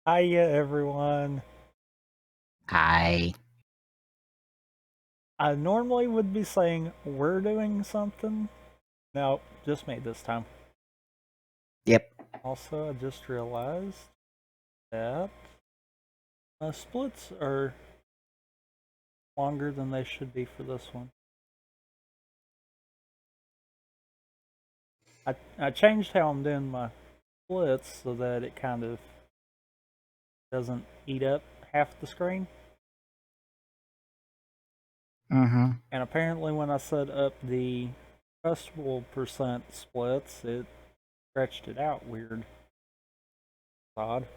Hiya, everyone. Hi. I normally would be saying we're doing something. No, just me this time. Yep. Also, I just realized that my splits are longer than they should be for this one. I changed how I'm doing my splits so that it kind of doesn't eat up half the screen. Mm-hmm. And apparently when I set up the festival percent splits, it stretched it out weird. Odd.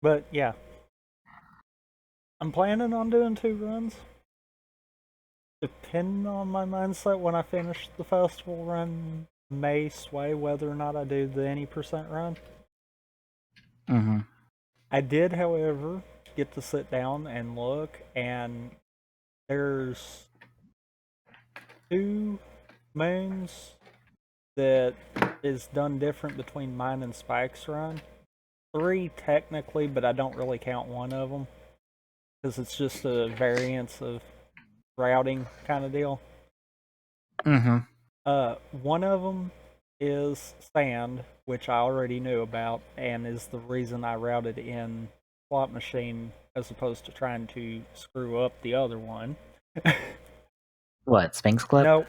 But yeah, I'm planning on doing 2 runs. Depending on my mindset when I finish the festival run, may sway whether or not I do the any percent run. Mm-hmm. I did, however, get to sit down and look, and there's 2 moons that is done different between mine and Spike's run. 3 technically, but I don't really count one of them because it's just a variance of routing kind of deal. Mm-hmm. One of them is sand, which I already knew about, and is the reason I routed in slot machine as opposed to trying to screw up the other one. What, Sphinx Clip? Nope,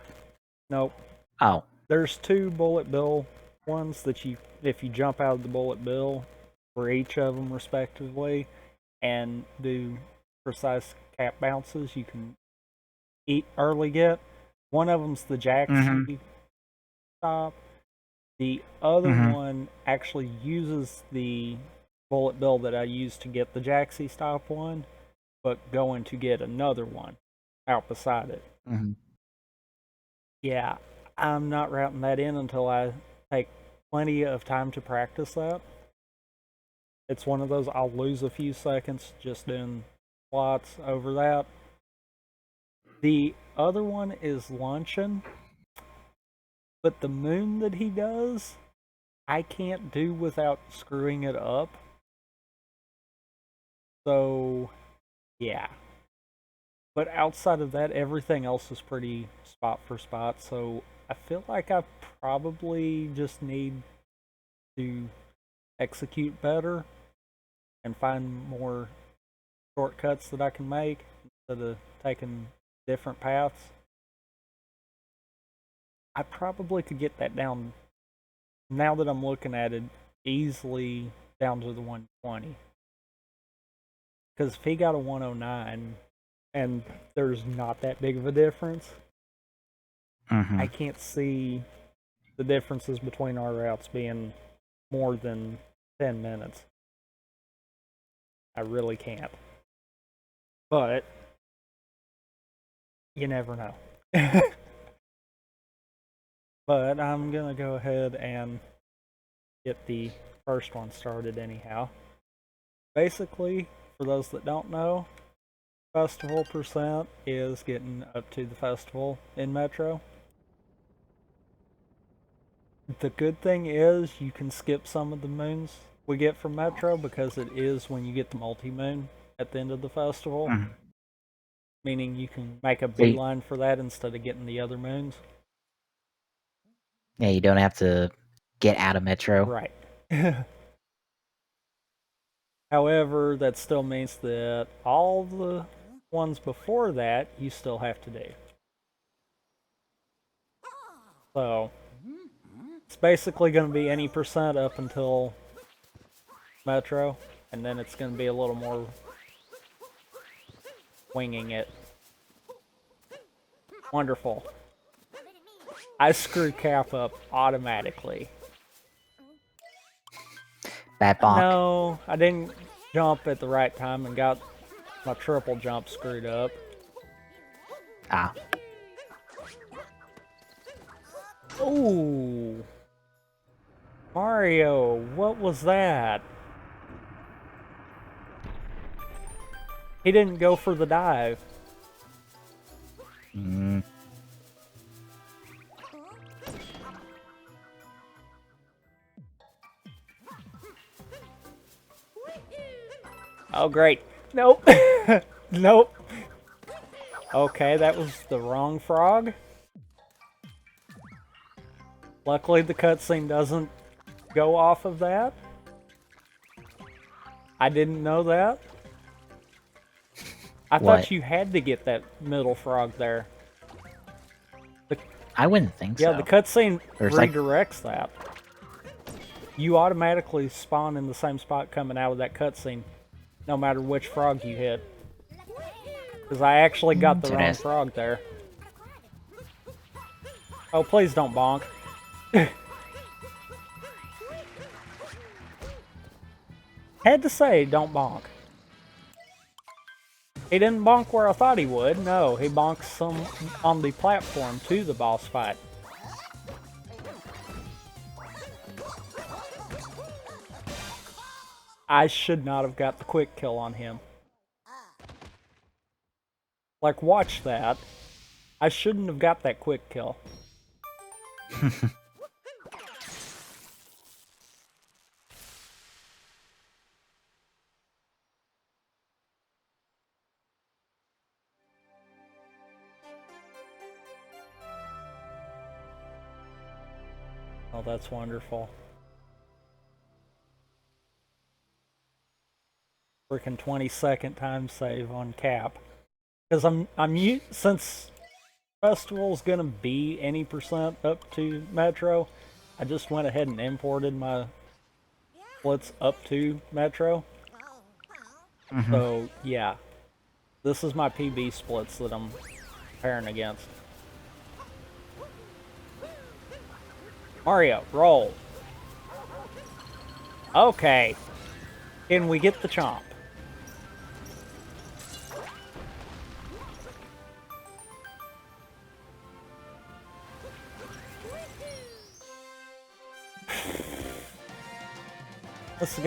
nope. Oh. There's 2 bullet bill ones that if you jump out of the bullet bill for each of them respectively, and do precise cap bounces, you can eat early get. One of them's the Mm-hmm. Jaxi stop. The other Mm-hmm. one actually uses the bullet bill that I used to get the Jaxi stop one, but going to get another one out beside it. Mm-hmm. Yeah, I'm not routing that in until I take plenty of time to practice that. It's one of those I'll lose a few seconds just doing plots over that. The other one is luncheon, but the moon that he does, I can't do without screwing it up. So, yeah. But outside of that, everything else is pretty spot for spot. So I feel like I probably just need to execute better and find more shortcuts that I can make instead of taking different paths. I probably could get that down, now that I'm looking at it, easily down to the 120. Because if he got a 109 and there's not that big of a difference, Mm-hmm. I can't see the differences between our routes being more than 10 minutes. I really can't. But you never know. But I'm going to go ahead and get the first one started anyhow. Basically, for those that don't know, festival percent is getting up to the festival in Metro. The good thing is you can skip some of the moons we get from Metro because it is when you get the multi-moon at the end of the festival, Mm-hmm. meaning you can make a So you, beeline for that instead of getting the other moons. yeah, you don't have to get out of Metro. Right. However, that still means that all the ones before that you still have to do. So it's basically going to be any percent up until Metro, and then it's going to be a little more winging it. Wonderful. I screw Cap up automatically. Bad bonk. No, I didn't jump at the right time and got my triple jump screwed up. Ah. Ooh. Mario, what was that? He didn't go for the dive. Mm. Oh, great. Nope. Nope. Okay, that was the wrong frog. Luckily, the cutscene doesn't go off of that. I didn't know that. I What? thought you had to get that middle frog there. I wouldn't think Yeah, so. the cutscene There's like- redirects that. You automatically spawn in the same spot coming out of that cutscene, no matter which frog you hit. Because I actually got the wrong frog there. Oh, please don't bonk. Had to say, don't bonk. He didn't bonk where I thought he would. No, he bonks some on the platform to the boss fight. I should not have got the quick kill on him. Like, watch that. I shouldn't have got that quick kill. Oh, that's wonderful. Freaking 20-second time save on cap. Because since Festival's gonna be any percent up to Metro, I just went ahead and imported my splits up to Metro. So yeah, this is my PB splits that I'm pairing against. Mario, roll. Okay. Can we get the chomp? This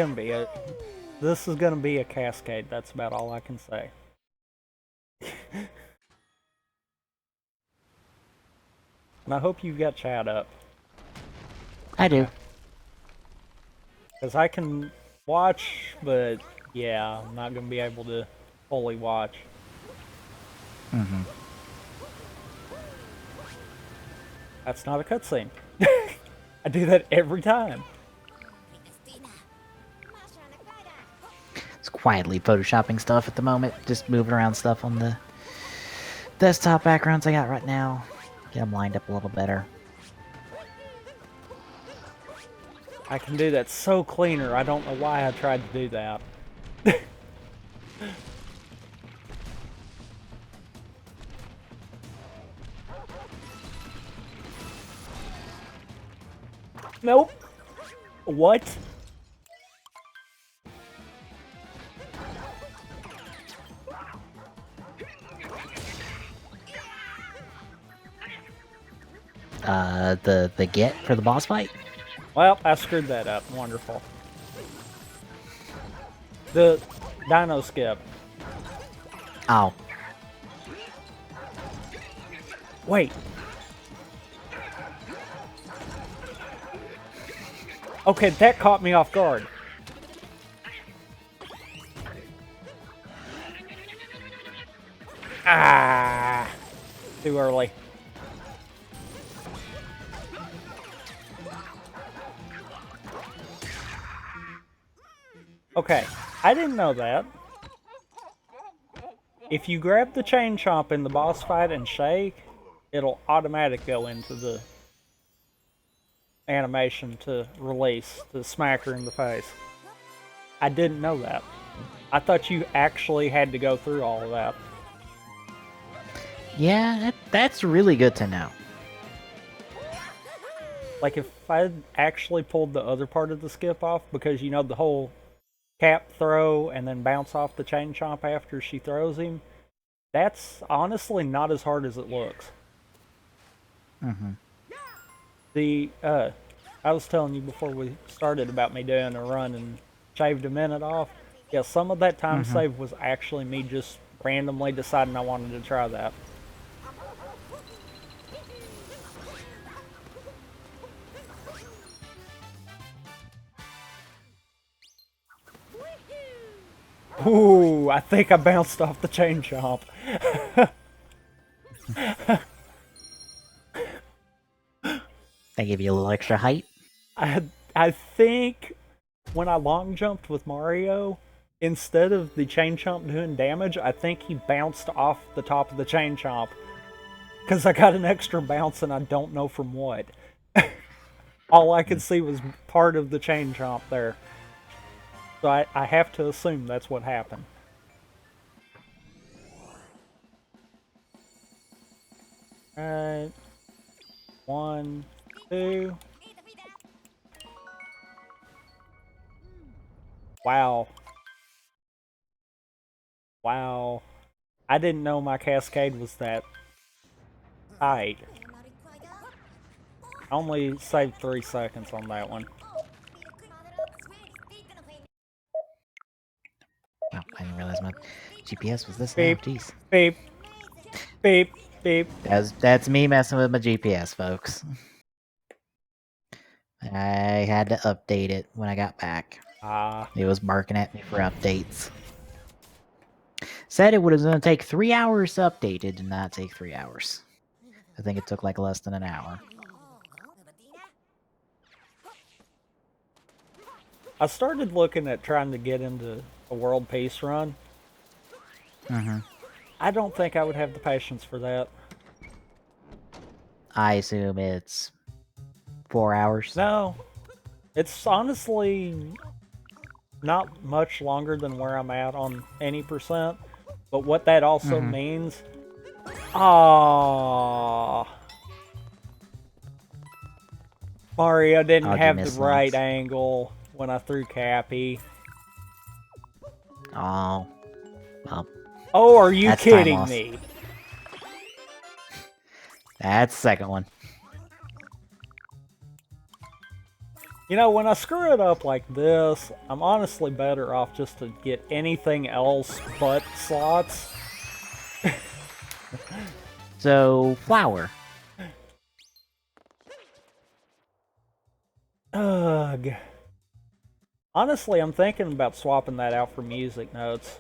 is gonna be a cascade. That's about all I can say. And I hope you've got chat up. I do. Because I can watch, but yeah, I'm not gonna be able to fully watch. That's not a cutscene. I do that every time. It's quietly photoshopping stuff at the moment. Just moving around stuff on the desktop backgrounds I got right now. Get them lined up a little better. I can do that so cleaner. I don't know why I tried to do that. Nope. What? The get for the boss fight? Well, I screwed that up. Wonderful. The dino skip. Oh. Wait. Okay, that caught me off guard. Ah, too early. Okay, I didn't know that. If you grab the chain chomp in the boss fight and shake, it'll automatic go into the animation to release, to smack her in the face. I didn't know that. I thought you actually had to go through all of that. Yeah, that's really good to know. Like, if I actually pulled the other part of the skip off, because, you know, the whole cap throw and then bounce off the chain chomp after she throws him, that's honestly not as hard as it looks. I was telling you before we started about me doing a run and shaved a minute off. Yeah, some of that time save was actually me just randomly deciding I wanted to try that. Ooh, I think I bounced off the chain chomp. They give you a little extra height. I think when I long jumped with Mario, instead of the chain chomp doing damage, I think he bounced off the top of the chain chomp. Because I got an extra bounce and I don't know from what. All I could see was part of the chain chomp there. So I have to assume that's what happened. Alright. 1, 2. Wow. Wow. I didn't know my cascade was that tight. I only saved 3 seconds on that one. Oh, I didn't realize my GPS was this Beep, loud. Jeez. beep, beep, beep. That's me messing with my GPS, folks. I had to update it when I got back. It was barking at me for updates. Said it was going to take 3 hours to update. It did not take 3 hours. I think it took like less than an hour. I started looking at trying to get into a world peace run. I don't think I would have the patience for that. I assume it's 4 hours. No. It's honestly not much longer than where I'm at on any percent. But what that also means... Aww. Mario didn't have the right angle when I threw Cappy. Oh. Well. Oh, are you kidding me? That's the second one. You know, when I screw it up like this, I'm honestly better off just to get anything else but slots. So, flower. Ugh. Honestly, I'm thinking about swapping that out for music notes.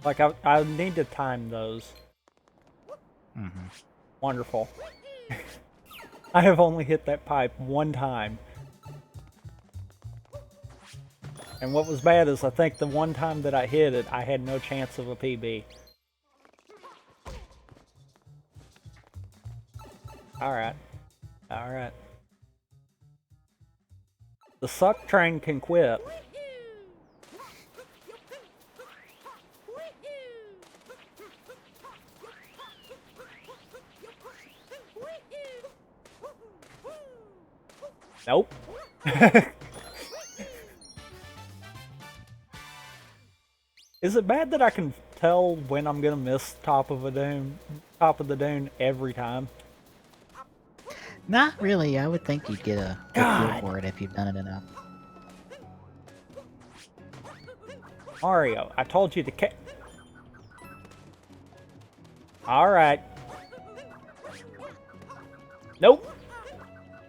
Like, I need to time those. Wonderful. I have only hit that pipe one time. And what was bad is I think the one time that I hit it, I had no chance of a PB. Alright. Alright. The suck train can quit. Nope. Is it bad that I can tell when I'm gonna miss top of the dune every time? Not really. I would think you'd get a good feel for it if you've done it enough. Mario, I told you to Alright. Nope.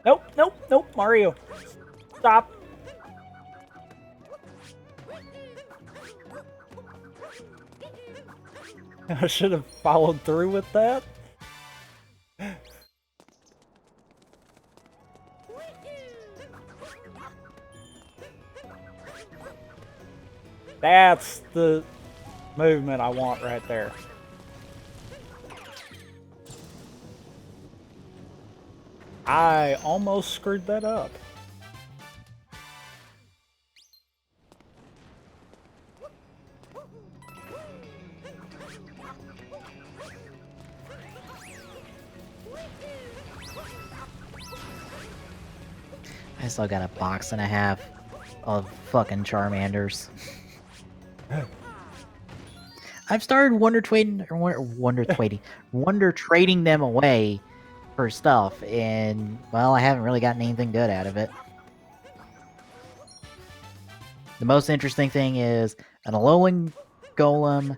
Nope, nope, nope, Mario. Stop. I should have followed through with that. That's the movement I want right there. I almost screwed that up. I still got a box and a half of fucking Charmanders. I've started wonder trading them away for stuff, and well, I haven't really gotten anything good out of it. The most interesting thing is an Alolan Golem,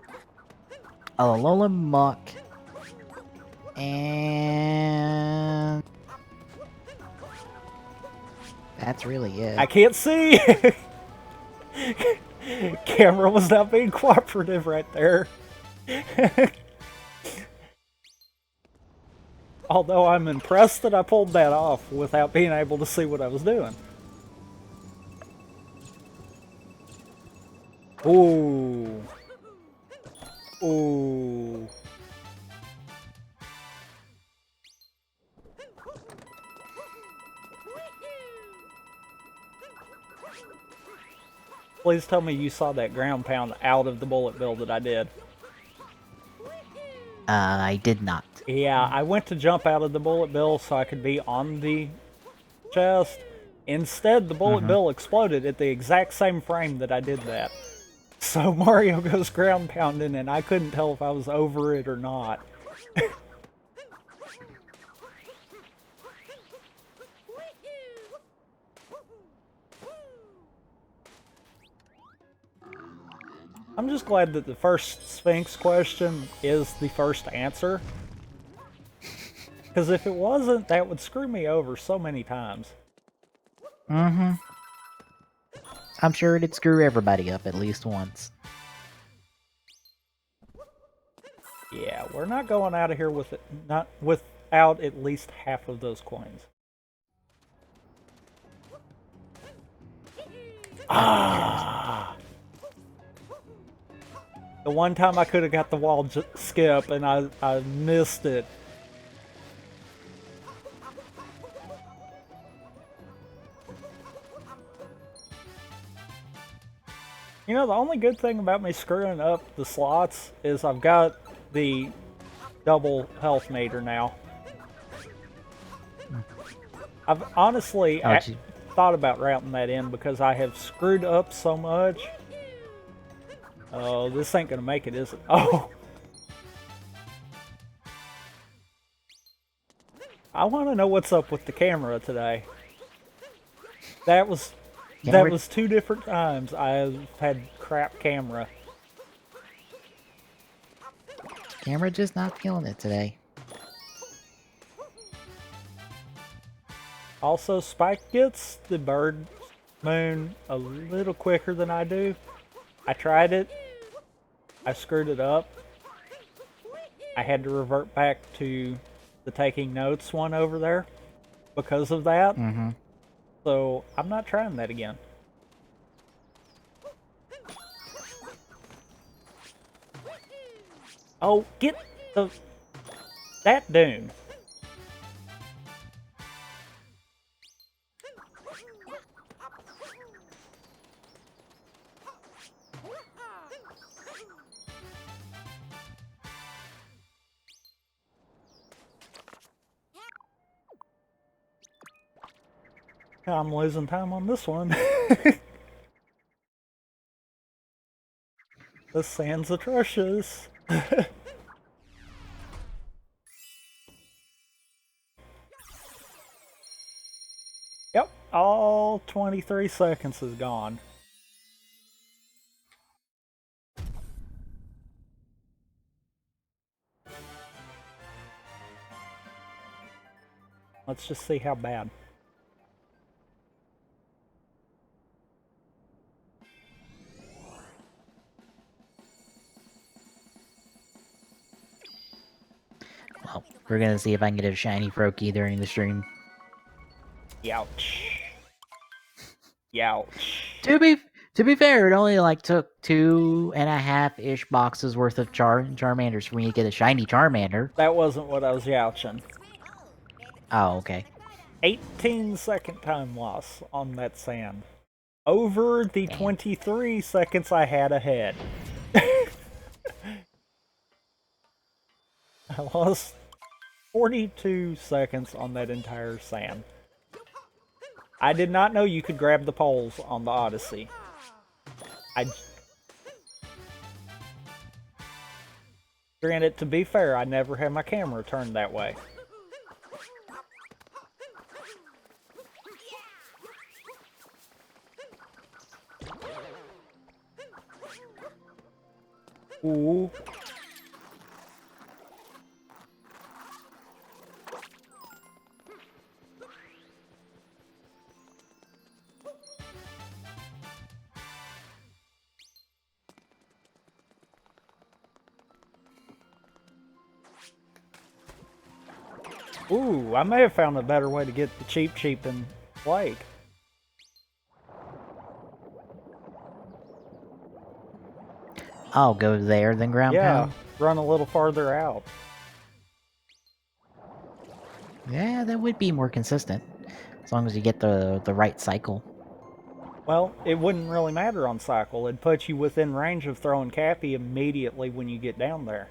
a Alolan Muck, and That's really it. I can't see! Camera was not being cooperative right there. Although I'm impressed that I pulled that off without being able to see what I was doing. Ooh. Ooh. Please tell me you saw that ground pound out of the bullet bill that I did. I did not. Yeah, I went to jump out of the bullet bill so I could be on the chest. Instead, the bullet bill exploded at the exact same frame that I did that. So Mario goes ground pounding, and I couldn't tell if I was over it or not. I'm just glad that the first Sphinx question is the first answer. Because if it wasn't, that would screw me over so many times. I'm sure it'd screw everybody up at least once. Yeah, we're not going out of here with it, not without at least half of those coins. Ah! The one time I could have got the wall skip and I missed it. You know, the only good thing about me screwing up the slots is I've got the double health meter now. I've honestly thought about routing that in because I have screwed up so much. Oh, this ain't gonna make it, is it? Oh! I want to know what's up with the camera today. That was 2 different times I've had crap camera. Camera just not feeling it today. Also, Spike gets the bird moon a little quicker than I do. I tried it. I screwed it up. I had to revert back to the taking notes one over there because of that. So I'm not trying that again. Oh, get that dune. I'm losing time on this one. The sand's atrocious. Yep, all 23 seconds is gone. Let's just see how bad. Well, we're gonna see if I can get a shiny Froakie during the stream. Youch. Youch. To be fair, it only like took 2.5-ish boxes worth of Charmanders for me to get a shiny Charmander. That wasn't what I was youching. Oh, okay. 18-second time loss on that sand. Over the 23 seconds I had ahead. I lost 42 seconds on that entire sand. I did not know you could grab the poles on the Odyssey. Granted, to be fair, I never had my camera turned that way. Ooh. Ooh, I may have found a better way to get the Cheep in Lake. I'll go there, then ground pound. Run a little farther out. Yeah, that would be more consistent. As long as you get the right cycle. Well, it wouldn't really matter on cycle. It'd put you within range of throwing Cappy immediately when you get down there.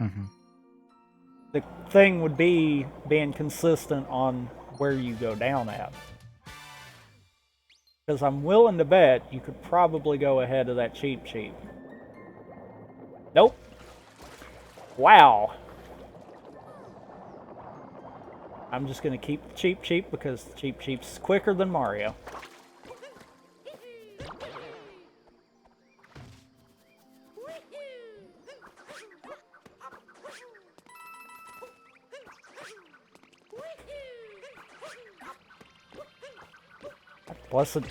Mm-hmm. The thing would be being consistent on where you go down at. Because I'm willing to bet you could probably go ahead of that Cheep. Nope. Wow. I'm just going to keep the Cheep because the Cheep's quicker than Mario. Blessed.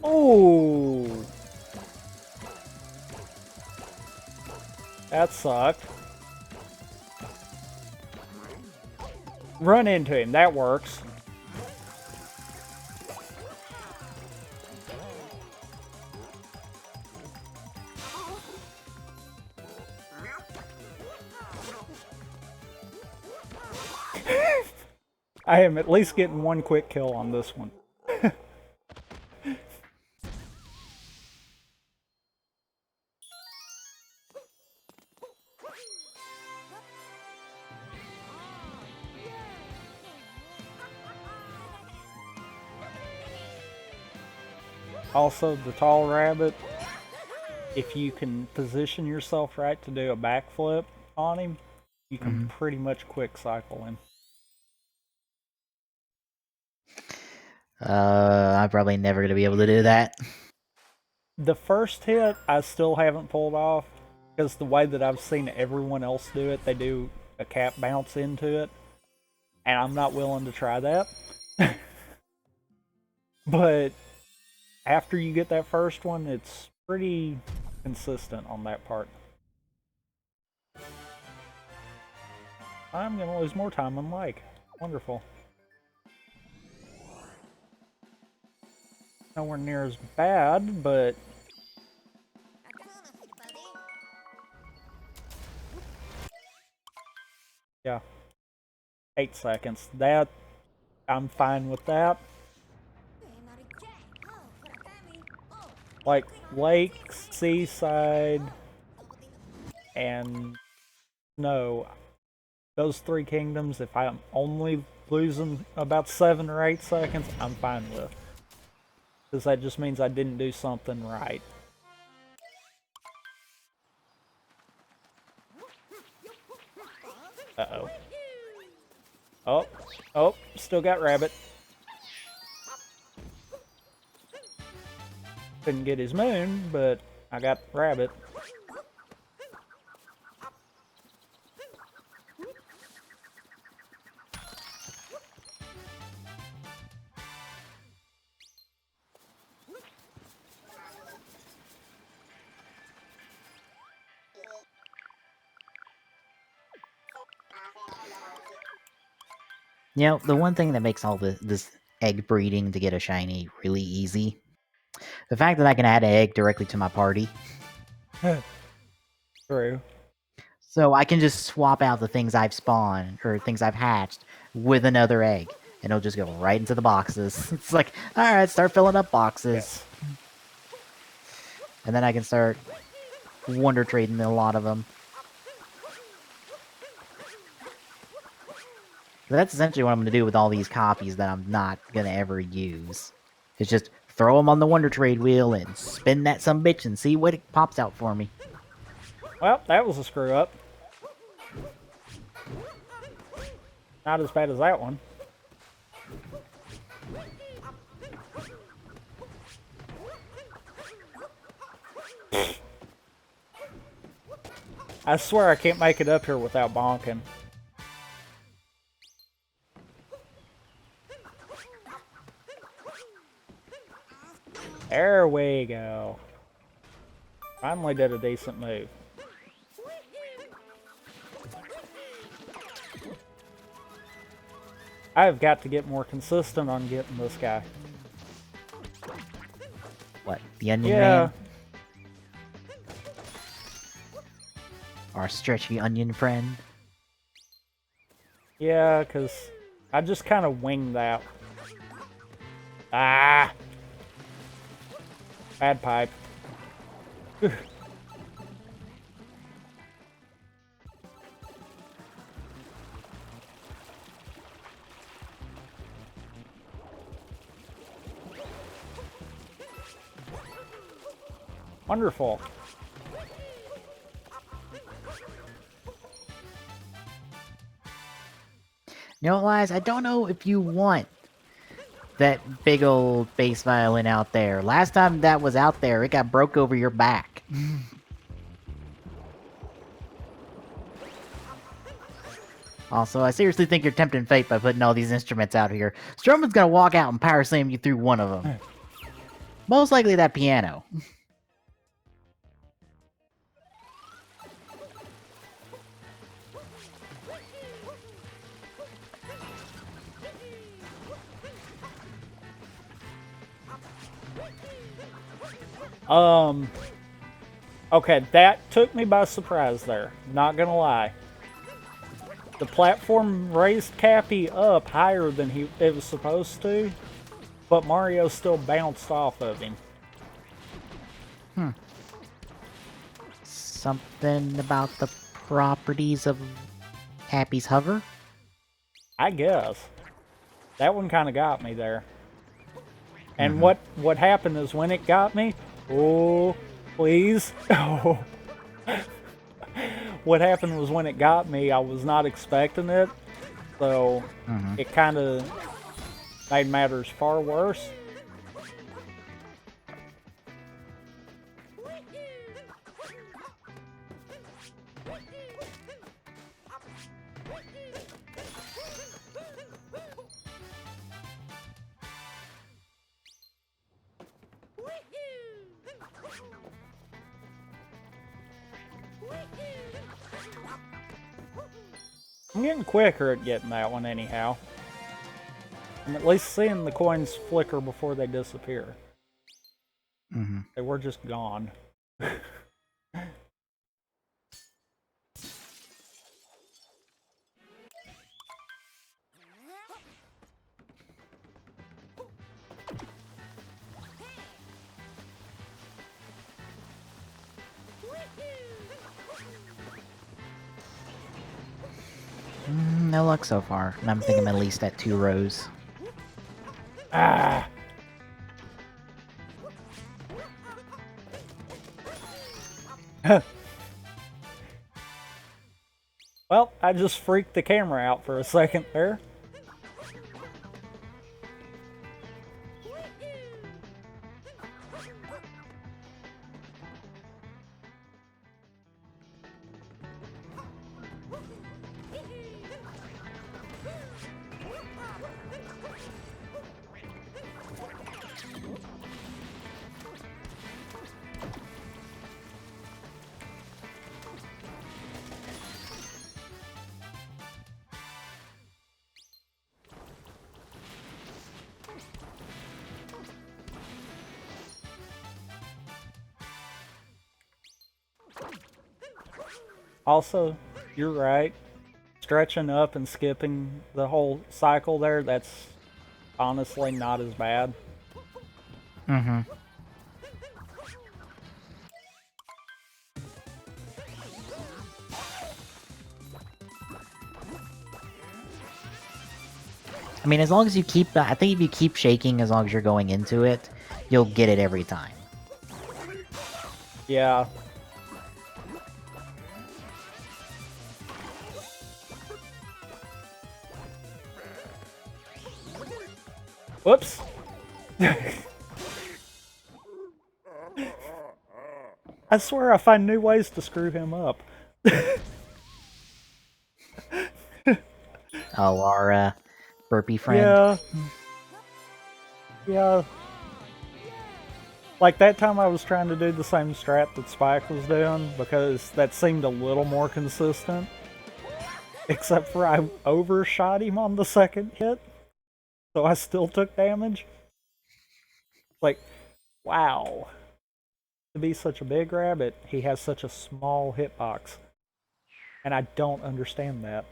Oh, that sucked. Run into him, that works. I am at least getting one quick kill on this one. Also, the tall rabbit, if you can position yourself right to do a backflip on him, you can pretty much quick cycle him. I'm probably never going to be able to do that. The first hit, I still haven't pulled off, because the way that I've seen everyone else do it, they do a cap bounce into it, and I'm not willing to try that. But after you get that first one, it's pretty consistent on that part. I'm gonna lose more time on Mike. Wonderful. Nowhere near as bad, but yeah. 8 seconds. That, I'm fine with that. Like, lakes, seaside, and snow. Those 3 kingdoms, if I'm only losing about 7 or 8 seconds, I'm fine with. Because that just means I didn't do something right. Uh-oh. Oh, still got rabbit. Couldn't get his moon, but I got rabbit. You know, the one thing that makes all this egg breeding to get a shiny really easy, the fact that I can add an egg directly to my party. True. So I can just swap out the things I've spawned, or things I've hatched, with another egg. And it'll just go right into the boxes. It's like, alright, start filling up boxes. Yeah. And then I can start wonder trading a lot of them. But that's essentially what I'm going to do with all these copies that I'm not going to ever use. It's just throw them on the Wonder Trade wheel and spin that sumbitch and see what it pops out for me. Well, that was a screw up. Not as bad as that one. I swear I can't make it up here without bonking. There we go. Finally did a decent move. I've got to get more consistent on getting this guy. What, the Onion Man? Our stretchy onion friend? Yeah, because I just kind of winged that. Ah! Bad pipe. Wonderful. You know, Liz, I don't know if you want that big old bass violin out there. Last time that was out there, it got broke over your back. Also, I seriously think you're tempting fate by putting all these instruments out here. Strowman's gonna walk out and power slam you through one of them. Most likely that piano. Okay, that took me by surprise there. Not gonna lie. The platform raised Cappy up higher than it was supposed to, but Mario still bounced off of him. Something about the properties of Cappy's hover? I guess. That one kind of got me there. And what happened is when it got me, oh, please. Oh. What happened was when it got me, I was not expecting it. So it kind of made matters far worse. I'm getting quicker at getting that one anyhow. I'm at least seeing the coins flicker before they disappear. They were just gone. No luck so far, and I'm thinking I'm at least at 2 rows. Ah! Well, I just freaked the camera out for a second there. Also, you're right. Stretching up and skipping the whole cycle there, that's honestly not as bad. I mean, as long as you keep... I think if you keep shaking as long as you're going into it, you'll get it every time. Yeah. Whoops. I swear I find new ways to screw him up. Oh, our burpee friend? Yeah. Yeah. Like that time I was trying to do the same strat that Spike was doing because that seemed a little more consistent. Except for I overshot him on the second hit, so I still took damage. Like, wow. To be such a big rabbit, he has such a small hitbox. And I don't understand that.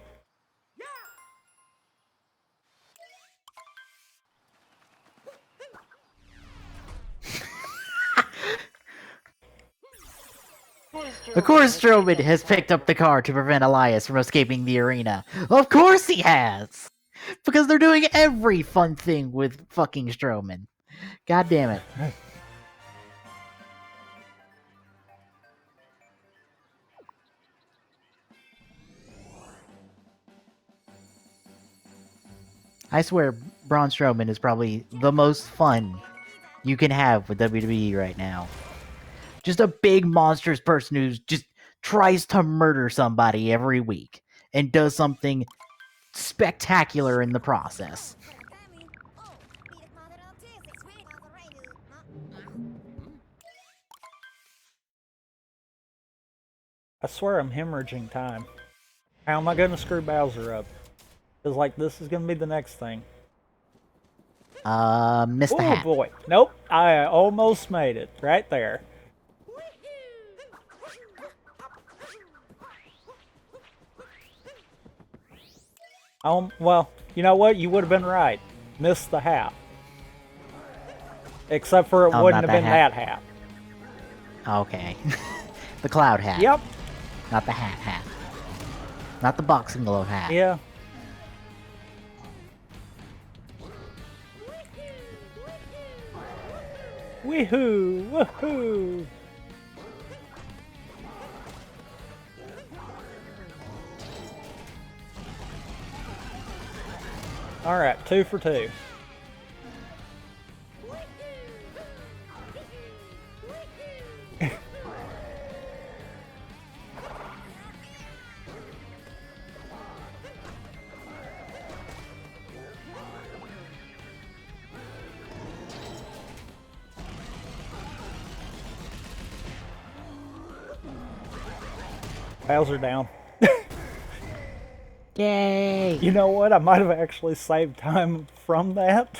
Of course Strowman has picked up the car to prevent Elias from escaping the arena. Of course he has! Because they're doing every fun thing with fucking Strowman. God damn it. I swear, Braun Strowman is probably the most fun you can have with WWE right now. Just a big monstrous person who just tries to murder somebody every week and does something spectacular in the process. I swear I'm hemorrhaging time. How am I going to screw Bowser up? Because, like, this is going to be the next thing. Missed the hat. Oh boy. Nope. I almost made it. Right there. Well, you know what? You would have been right. Missed the hat. Except for it wouldn't have been that hat. Okay. The cloud hat. Yep. Not the hat. Not the boxing glove hat. Yeah. Woohoo! Woohoo! Alright, 2 for 2. Bowser down. Yay! You know what? I might have actually saved time from that.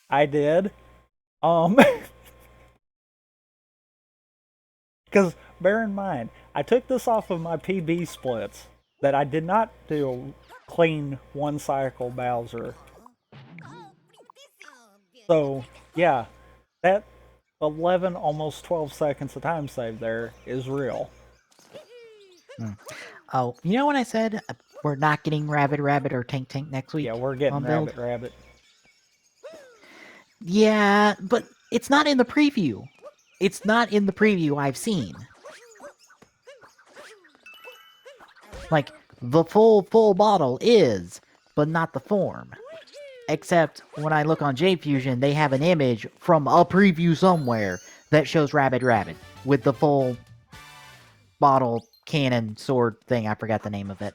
I did. Because bear in mind, I took this off of my PB splits that I did not do a clean one cycle Bowser. So, yeah, that 11, almost 12 seconds of time save there is real. Oh, you know when I said we're not getting Rabbit or Tank next week? Yeah, we're getting Rabbit. Yeah, but it's not in the preview. It's not in the preview I've seen. Like, the full bottle is, but not the form. Except when I look on JFusion, they have an image from a preview somewhere that shows Rabbit with the full bottle cannon sword thing. I forgot the name of it.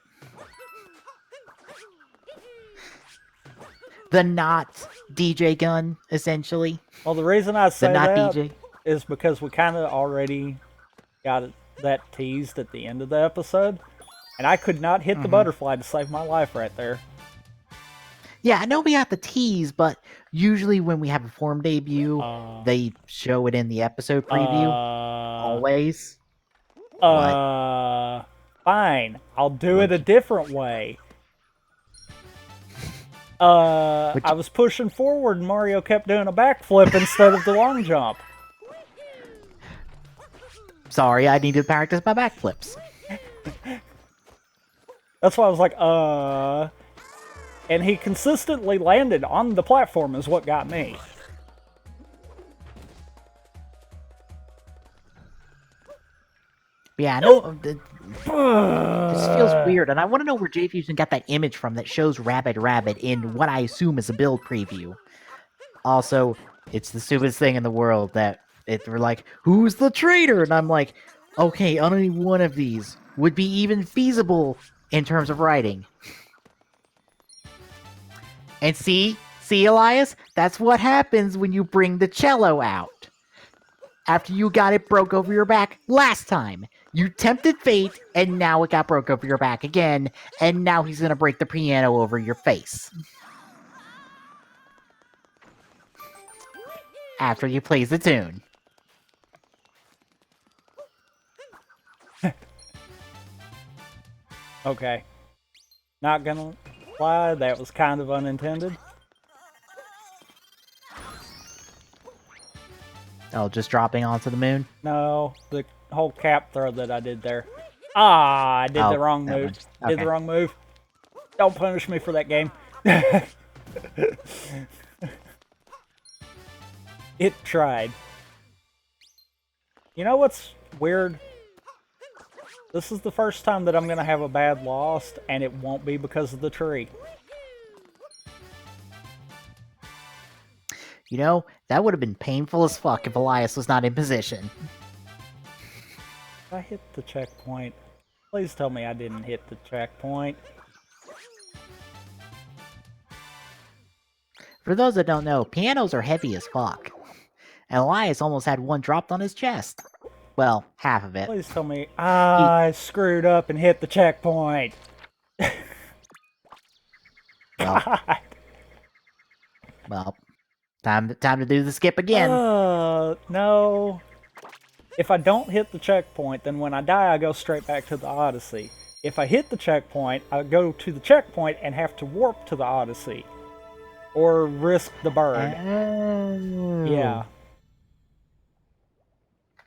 The not DJ gun, essentially. Well, the reason I say that is because we kind of already got that teased at the end of the episode, and I could not hit the butterfly to save my life right there. Yeah, I know we got the tease, but usually when we have a form debut, they show it in the episode preview. Always. Fine. I'll do it a different way. I was pushing forward and Mario kept doing a backflip instead of the long jump. Sorry, I need to practice my backflips. That's why I was like, and he consistently landed on the platform is what got me. Yeah, I know. This feels weird, and I want to know where JFusion got that image from that shows Rabbit in what I assume is a build preview. Also, it's the stupidest thing in the world that we're like, who's the traitor? And I'm like, okay, only one of these would be even feasible in terms of writing. And see, Elias? That's what happens when you bring the cello out. After you got it broke over your back last time. You tempted fate, and now it got broke over your back again, and now he's gonna break the piano over your face. After you plays the tune. Okay. Not gonna lie, that was kind of unintended. Oh, just dropping onto the moon? No, the whole cap throw that I did there. Ah, I did the wrong move. Okay. Did the wrong move. Don't punish me for that game. It tried. You know what's weird? This is the first time that I'm going to have a bad loss, and it won't be because of the tree. You know, that would have been painful as fuck if Elias was not in position. If I hit the checkpoint, please tell me I didn't hit the checkpoint. For those that don't know, pianos are heavy as fuck. And Elias almost had one dropped on his chest. Well, half of it. Please tell me I screwed up and hit the checkpoint. Well, well, time to do the skip again. No. If I don't hit the checkpoint, then when I die, I go straight back to the Odyssey. If I hit the checkpoint, I go to the checkpoint and have to warp to the Odyssey. Or risk the bird. Oh. Yeah.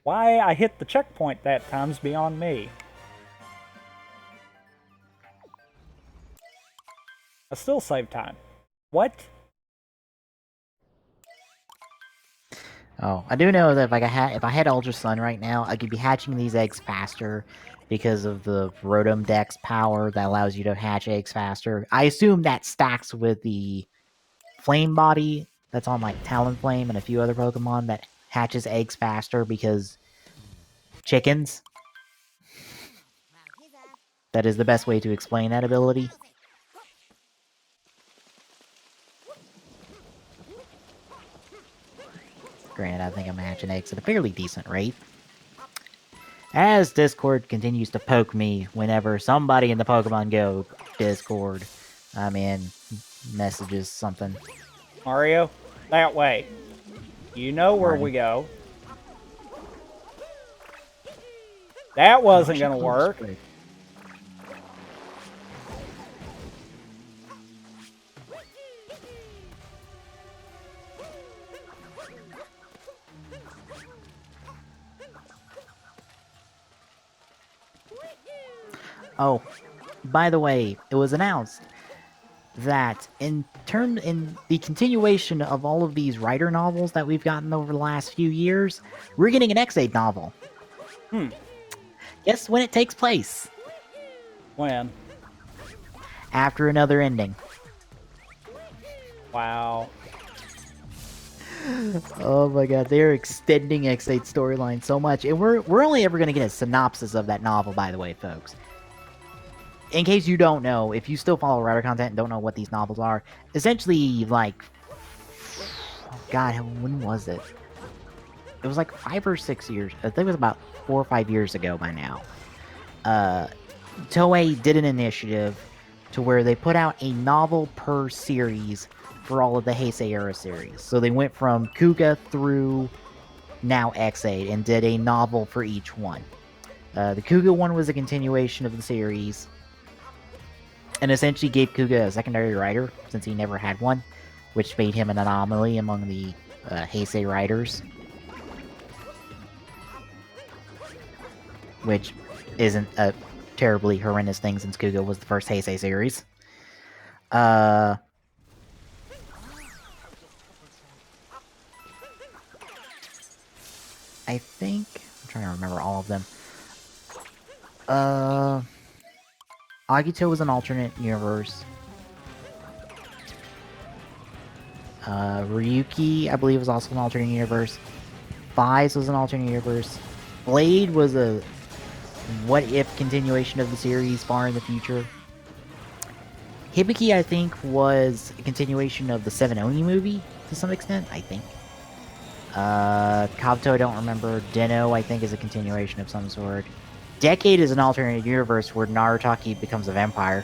Why I hit the checkpoint that time's beyond me. I still save time. What? Oh, I do know that if I had Ultra Sun right now, I could be hatching these eggs faster because of the Rotom Dex power that allows you to hatch eggs faster. I assume that stacks with the Flame Body that's on like Talonflame and a few other Pokemon that hatches eggs faster because chickens. That is the best way to explain that ability. Granted, I think I'm hatching eggs at a fairly decent rate. As Discord continues to poke me whenever somebody in the Pokemon Go Discord, I'm in, messages something. Mario, that way. You know where we go. That wasn't gonna work. Oh, by the way, it was announced that in the continuation of all of these writer novels that we've gotten over the last few years, we're getting an X8 novel. Guess when it takes place? When? After another ending. Wow. Oh my god, they're extending X8 storyline so much. And we're only ever going to get a synopsis of that novel, by the way, folks. In case you don't know, if you still follow writer content and don't know what these novels are, essentially, like, oh god, when was it? It was like 5 or 6 years. I think it was about 4 or 5 years ago by now. Toei did an initiative to where they put out a novel per series for all of the Heisei era series. So they went from Kuga through now X8 and did a novel for each one. The Kuga one was a continuation of the series, and essentially gave Kuga a secondary writer, since he never had one, which made him an anomaly among the Heisei writers. Which isn't a terribly horrendous thing, since Kuga was the first Heisei series. I think... I'm trying to remember all of them. Agito was an alternate universe. Ryuki, I believe, was also an alternate universe. Vise was an alternate universe. Blade was a what-if continuation of the series far in the future. Hibiki, I think, was a continuation of the Seven Oni movie to some extent, I think. Kabuto, I don't remember. Den-O, I think, is a continuation of some sort. Decade is an alternate universe where Narutaki becomes a vampire.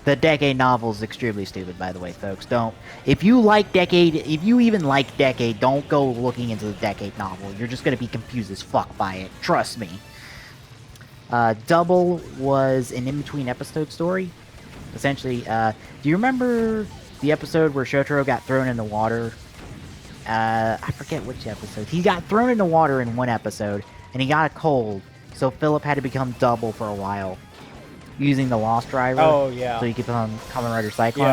The Decade novel is extremely stupid, by the way, folks. Don't. If you like Decade, if you even like Decade, don't go looking into the Decade novel. You're just gonna be confused as fuck by it. Trust me. Double was an in-between episode story. Essentially, do you remember the episode where Shotaro got thrown in the water? I forget which episode. He got thrown in the water in one episode, and he got a cold, so Philip had to become Double for a while, using the Lost Driver. Oh, yeah. So he could become Kamen Rider Cyclone.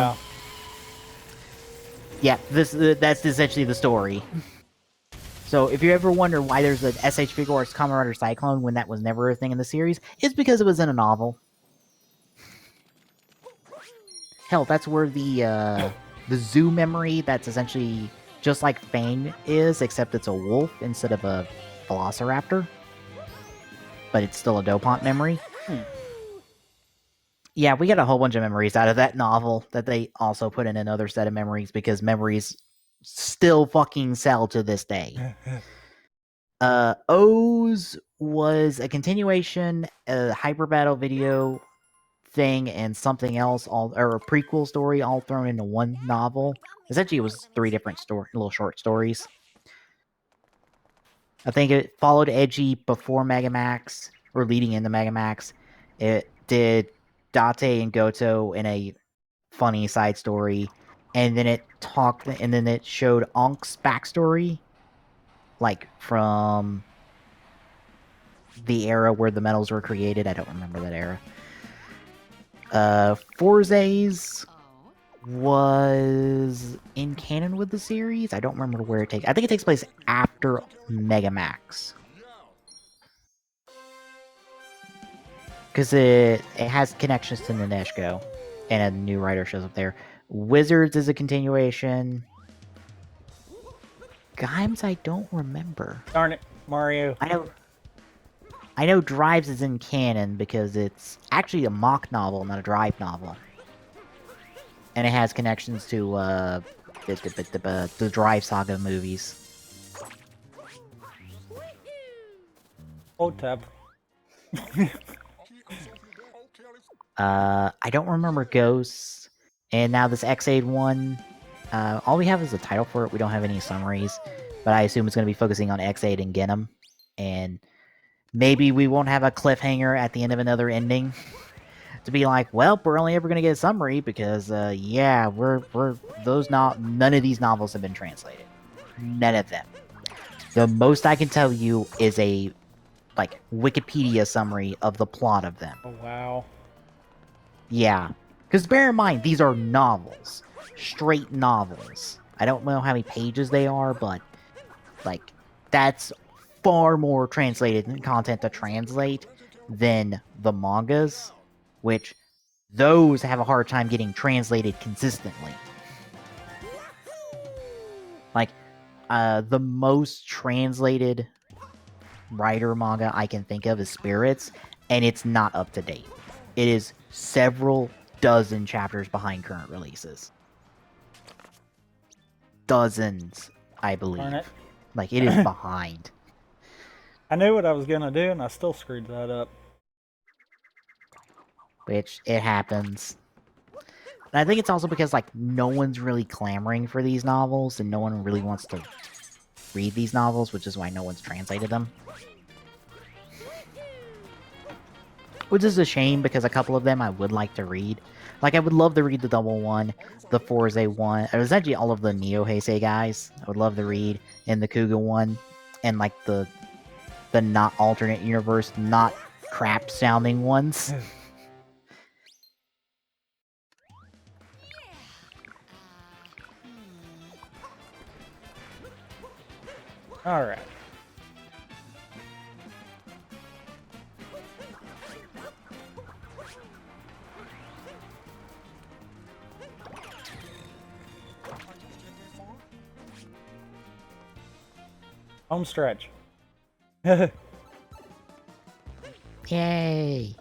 Yeah. Yeah, that's essentially the story. So if you ever wonder why there's an SH Figure Arts Kamen Rider Cyclone when that was never a thing in the series, it's because it was in a novel. Hell, that's where the zoo memory that's essentially just like Fang is, except it's a wolf instead of a velociraptor. But it's still a Dopont memory. Yeah, we got a whole bunch of memories out of that novel that they also put in another set of memories because memories still fucking sell to this day. O's was a continuation, a hyper battle video thing, and something else, or a prequel story, all thrown into one novel. Essentially, it was 3 different little short stories. I think it followed Edgy before Megamax, or leading into Megamax. It did Date and Goto in a funny side story, and then it showed Ank's backstory, like from the era where the medals were created. I don't remember that era. Forze's was in canon with the series. I don't remember where it takes. I think it takes place after Megamax. Because it has connections to Naneshko, and a new writer shows up there. Wizards is a continuation. Gimes, I don't remember. Darn it, Mario. I know Drives is in canon because it's actually a mock novel, not a Drive novel. And it has connections to the Drive Saga movies. Hold tab. I don't remember Ghosts. And now this X-Aid one, all we have is a title for it. We don't have any summaries. But I assume it's going to be focusing on X-Aid and Genom. And maybe we won't have a cliffhanger at the end of another ending. To be like, well, we're only ever going to get a summary because, yeah, none of these novels have been translated. None of them. The most I can tell you is a, like, Wikipedia summary of the plot of them. Oh, wow. Yeah. Because bear in mind, these are novels. Straight novels. I don't know how many pages they are, but, like, that's far more translated content to translate than the mangas, which those have a hard time getting translated consistently. Like, the most translated writer manga I can think of is Spirits, and it's not up to date. It is several dozen chapters behind current releases. Dozens, I believe. Darn it. Like, it is behind. I knew what I was gonna do, and I still screwed that up. Which, it happens. And I think it's also because, like, no one's really clamoring for these novels, and no one really wants to read these novels, which is why no one's translated them. Which is a shame, because a couple of them I would like to read. Like, I would love to read the Double One, the Forze one, or essentially all of the Neo Heisei guys. I would love to read, and the Kuga one, and, like, the not alternate universe, not crap-sounding ones. Alright. Home stretch. Yay!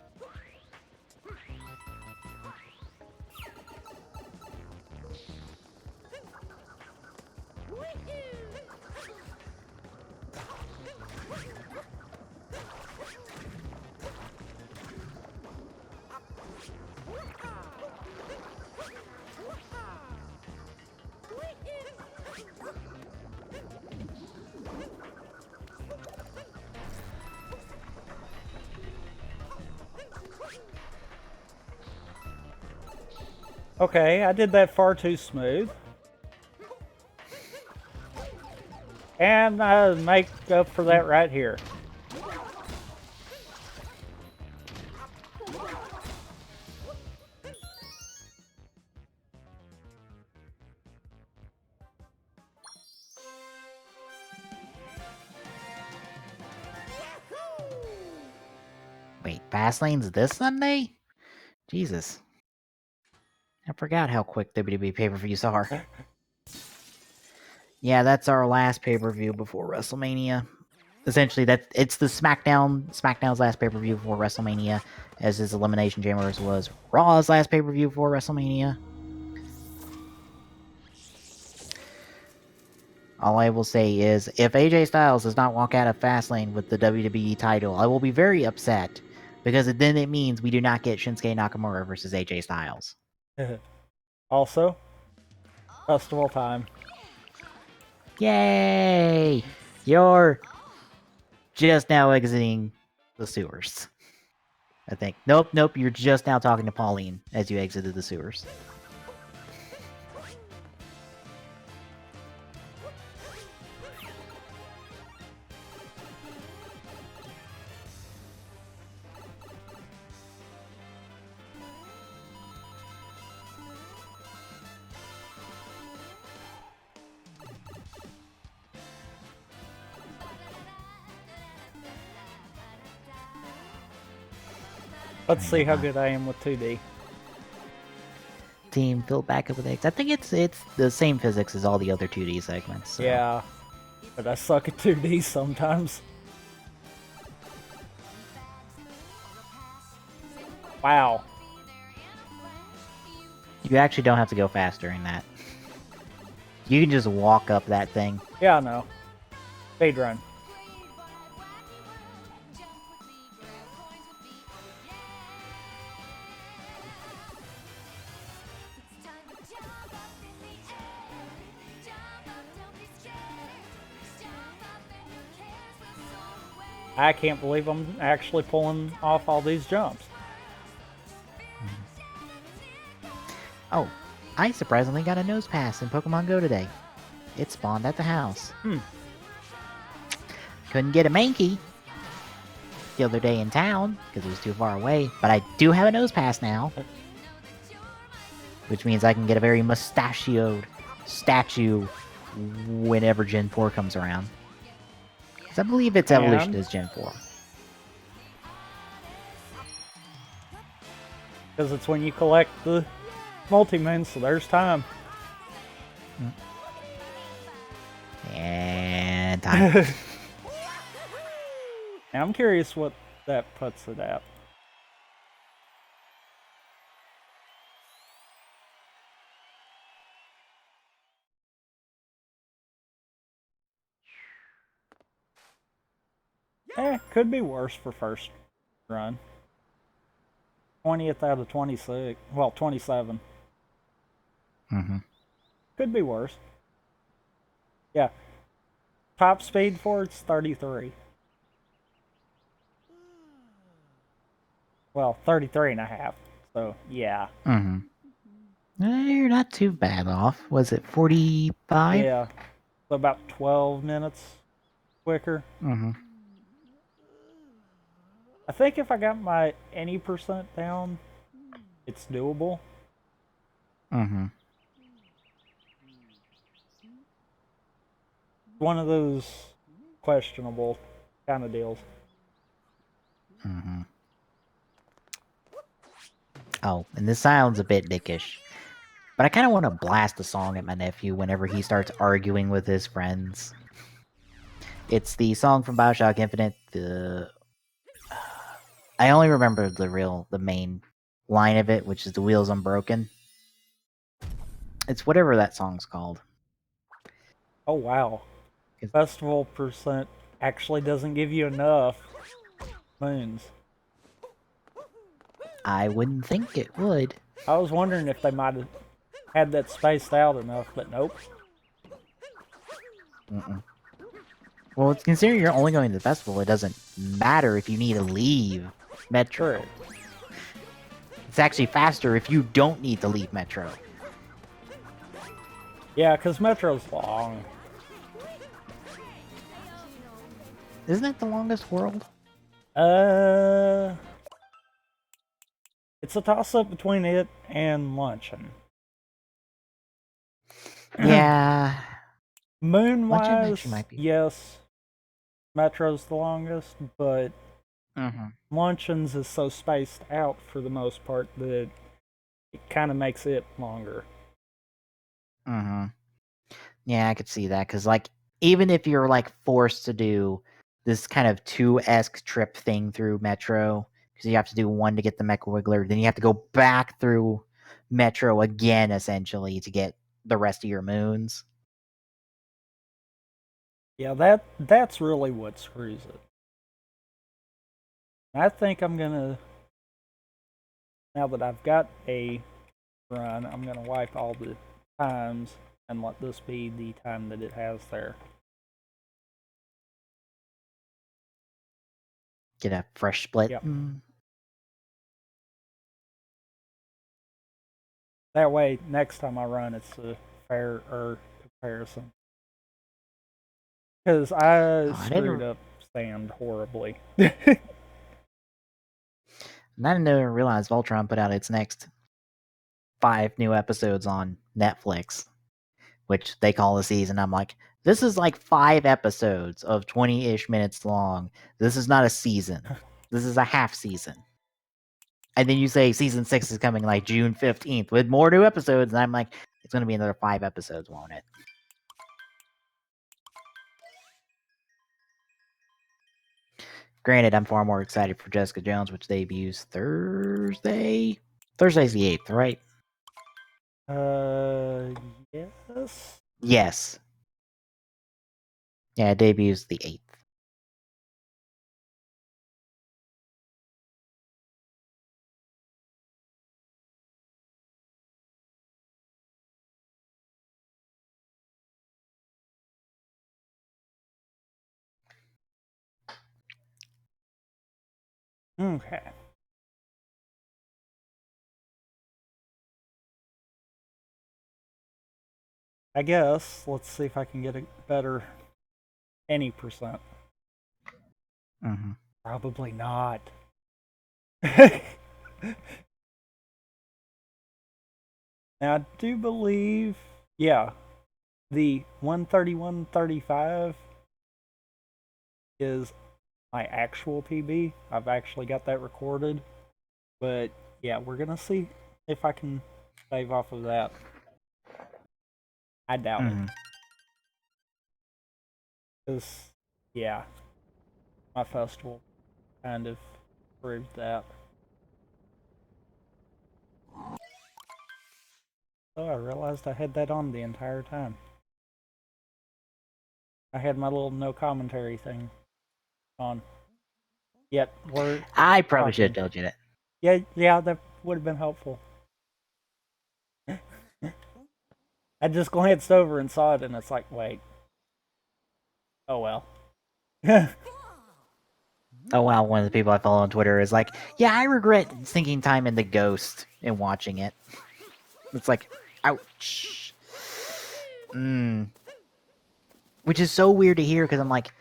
Okay, I did that far too smooth. And I make up for that right here. Wait, Fastlane's this Sunday? Jesus. I forgot how quick WWE pay-per-views are. Yeah, that's our last pay-per-view before WrestleMania. Essentially, it's the SmackDown's last pay-per-view before WrestleMania, as his Elimination Chambers was Raw's last pay-per-view before WrestleMania. All I will say is, if AJ Styles does not walk out of Fastlane with the WWE title, I will be very upset, because then it means we do not get Shinsuke Nakamura versus AJ Styles. Also, festival time. Yay! You're just now exiting the sewers. I think. Nope, you're just now talking to Pauline as you exited the sewers. Let's see how good I am with 2D. Team filled back up with eggs. I think it's the same physics as all the other 2D segments. So. Yeah, but I suck at 2D sometimes. Wow. You actually don't have to go fast during that. You can just walk up that thing. Yeah, I know. Speedrun. I can't believe I'm actually pulling off all these jumps. Oh, I surprisingly got a nose pass in Pokemon Go today. It spawned at the house. Couldn't get a Mankey the other day in town because it was too far away, but I do have a nose pass now. Which means I can get a very mustachioed statue whenever Gen 4 comes around. I believe its evolution is Gen 4. Because it's when you collect the multi-moons, so there's time. And time. Now I'm curious what that puts it at. Could be worse for first run. 20th out of 26. Well, 27. Could be worse. Yeah. Top speed for it's 33. Well, 33 and a half. So, yeah. You're not too bad off. Was it 45? Yeah. So about 12 minutes quicker. I think if I got my any percent down, it's doable. One of those questionable kind of deals. Oh, and this sounds a bit dickish, but I kind of want to blast a song at my nephew whenever he starts arguing with his friends. It's the song from BioShock Infinite. I only remember the main line of it, which is "The wheels unbroken." It's whatever that song's called. Oh wow! Festival percent actually doesn't give you enough moons. I wouldn't think it would. I was wondering if they might have had that spaced out enough, but nope. Well, considering you're only going to the festival, it doesn't matter if you need to leave Metro. it's actually faster if you don't need to leave Metro. Yeah, because Metro's long. Isn't it the longest world? It's a toss-up between it and Luncheon. Yeah. Moon-wise, yes, Metro's the longest, but Luncheon's is so spaced out for the most part that it kind of makes it longer. Yeah, I could see that, because, like, even if you're, like, forced to do this kind of 2-esque trip thing through Metro, because you have to do one to get the Mecha Wiggler, then you have to go back through Metro again, essentially, to get the rest of your moons. Yeah, that's really what screws it. I think I'm gonna, now that I've got a run, I'm gonna wipe all the times and let this be the time that it has there. Get a fresh split. Yep. That way, next time I run, it's a fairer comparison. Because I screwed up Sand horribly. And I didn't even realize Voltron put out its next 5 new episodes on Netflix, which they call a season. I'm like, this is like 5 episodes of 20-ish minutes long. This is not a season. This is a half season. And then you say season 6 is coming like June 15th with more new episodes, and I'm like, it's going to be another 5 episodes, won't it? Granted, I'm far more excited for Jessica Jones, which debuts Thursday. Thursday's the 8th, right? Yes. Yes. Yeah, it debuts the 8th. Okay. I guess, let's see if I can get a better any percent. Probably not. Now, I do believe, yeah, the 131.35 is my actual PB. I've actually got that recorded. But yeah, we're going to see if I can save off of that. I doubt it. Because, yeah, my festival kind of proved that. Oh, I realized I had that on the entire time. I had my little no commentary thing on. Yet we're I probably should have told you that. Yeah, that would have been helpful. I just glanced over and saw it, and it's like, wait. Oh well. Oh wow, one of the people I follow on Twitter is like, yeah, I regret sinking time into Ghost and watching it. It's like, ouch. Which is so weird to hear, because I'm like,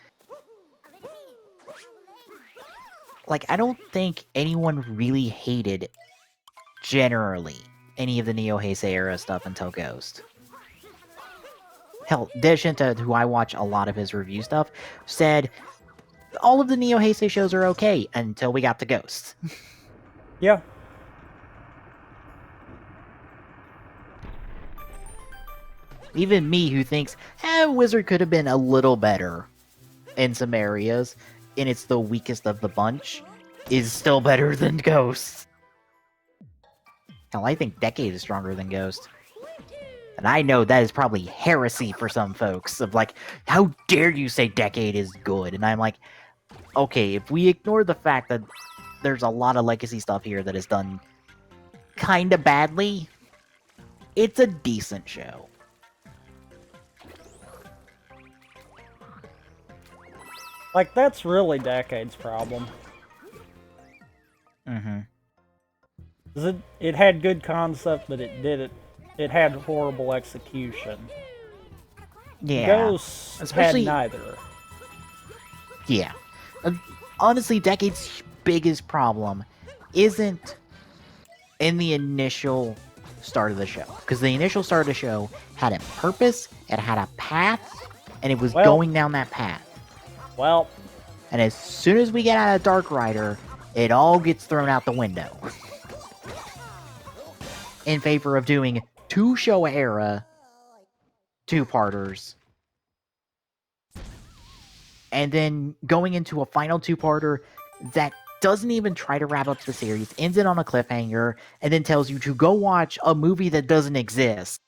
I don't think anyone really hated, generally, any of the Neo Heisei era stuff until Ghost. Hell, Deshinta, who I watch a lot of his review stuff, said all of the Neo Heisei shows are okay until we got to Ghost. Yeah. Even me, who thinks, Wizard could have been a little better in some areas, and it's the weakest of the bunch, is still better than Ghost. Hell, I think Decade is stronger than Ghost. And I know that is probably heresy for some folks, of like, how dare you say Decade is good? And I'm like, okay, if we ignore the fact that there's a lot of legacy stuff here that is done kinda badly, it's a decent show. Like, that's really Decade's problem. It had good concept, but it had horrible execution. Yeah. Ghosts Especially, had neither. Yeah. Honestly, Decade's biggest problem isn't in the initial start of the show. Because the initial start of the show had a purpose, it had a path, and it was going down that path. Well. And as soon as we get out of Dark Rider, it all gets thrown out the window. In favor of doing 2 Showa era 2-parters. And then going into a final 2-parter that doesn't even try to wrap up the series, ends it on a cliffhanger, and then tells you to go watch a movie that doesn't exist.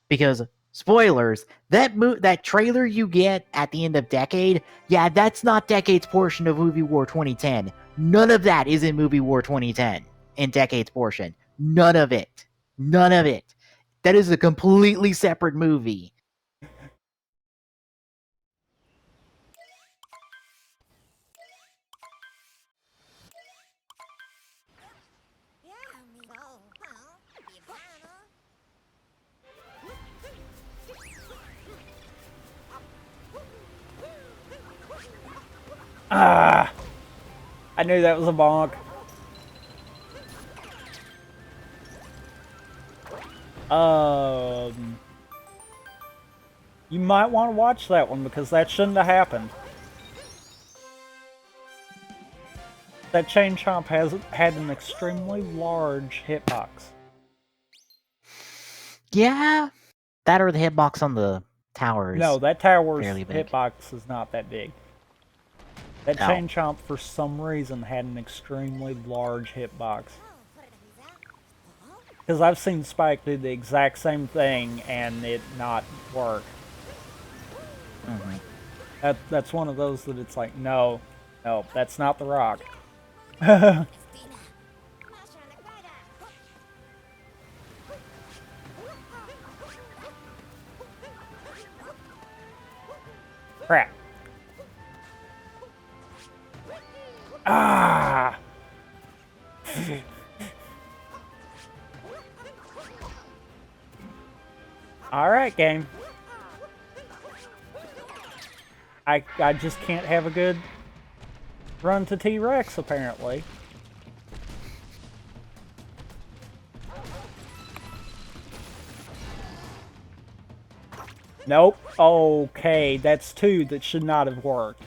Because, spoilers, that trailer you get at the end of Decade, yeah, that's not Decade's portion of Movie War 2010. None of that is in Movie War 2010 in Decade's portion. None of it. None of it. That is a completely separate movie. Ah! I knew that was a bonk. You might want to watch that one because that shouldn't have happened. That chain chomp had an extremely large hitbox. Yeah, that or the hitbox on the towers. No, that tower's hitbox is not that big. That chain chomp, for some reason, had an extremely large hitbox. Because I've seen Spike do the exact same thing and it not work. That's one of those that it's like, no, that's not the rock. Crap. Ah! Alright, game. I just can't have a good run to T-Rex, apparently. Nope. Okay, that's 2 that should not have worked.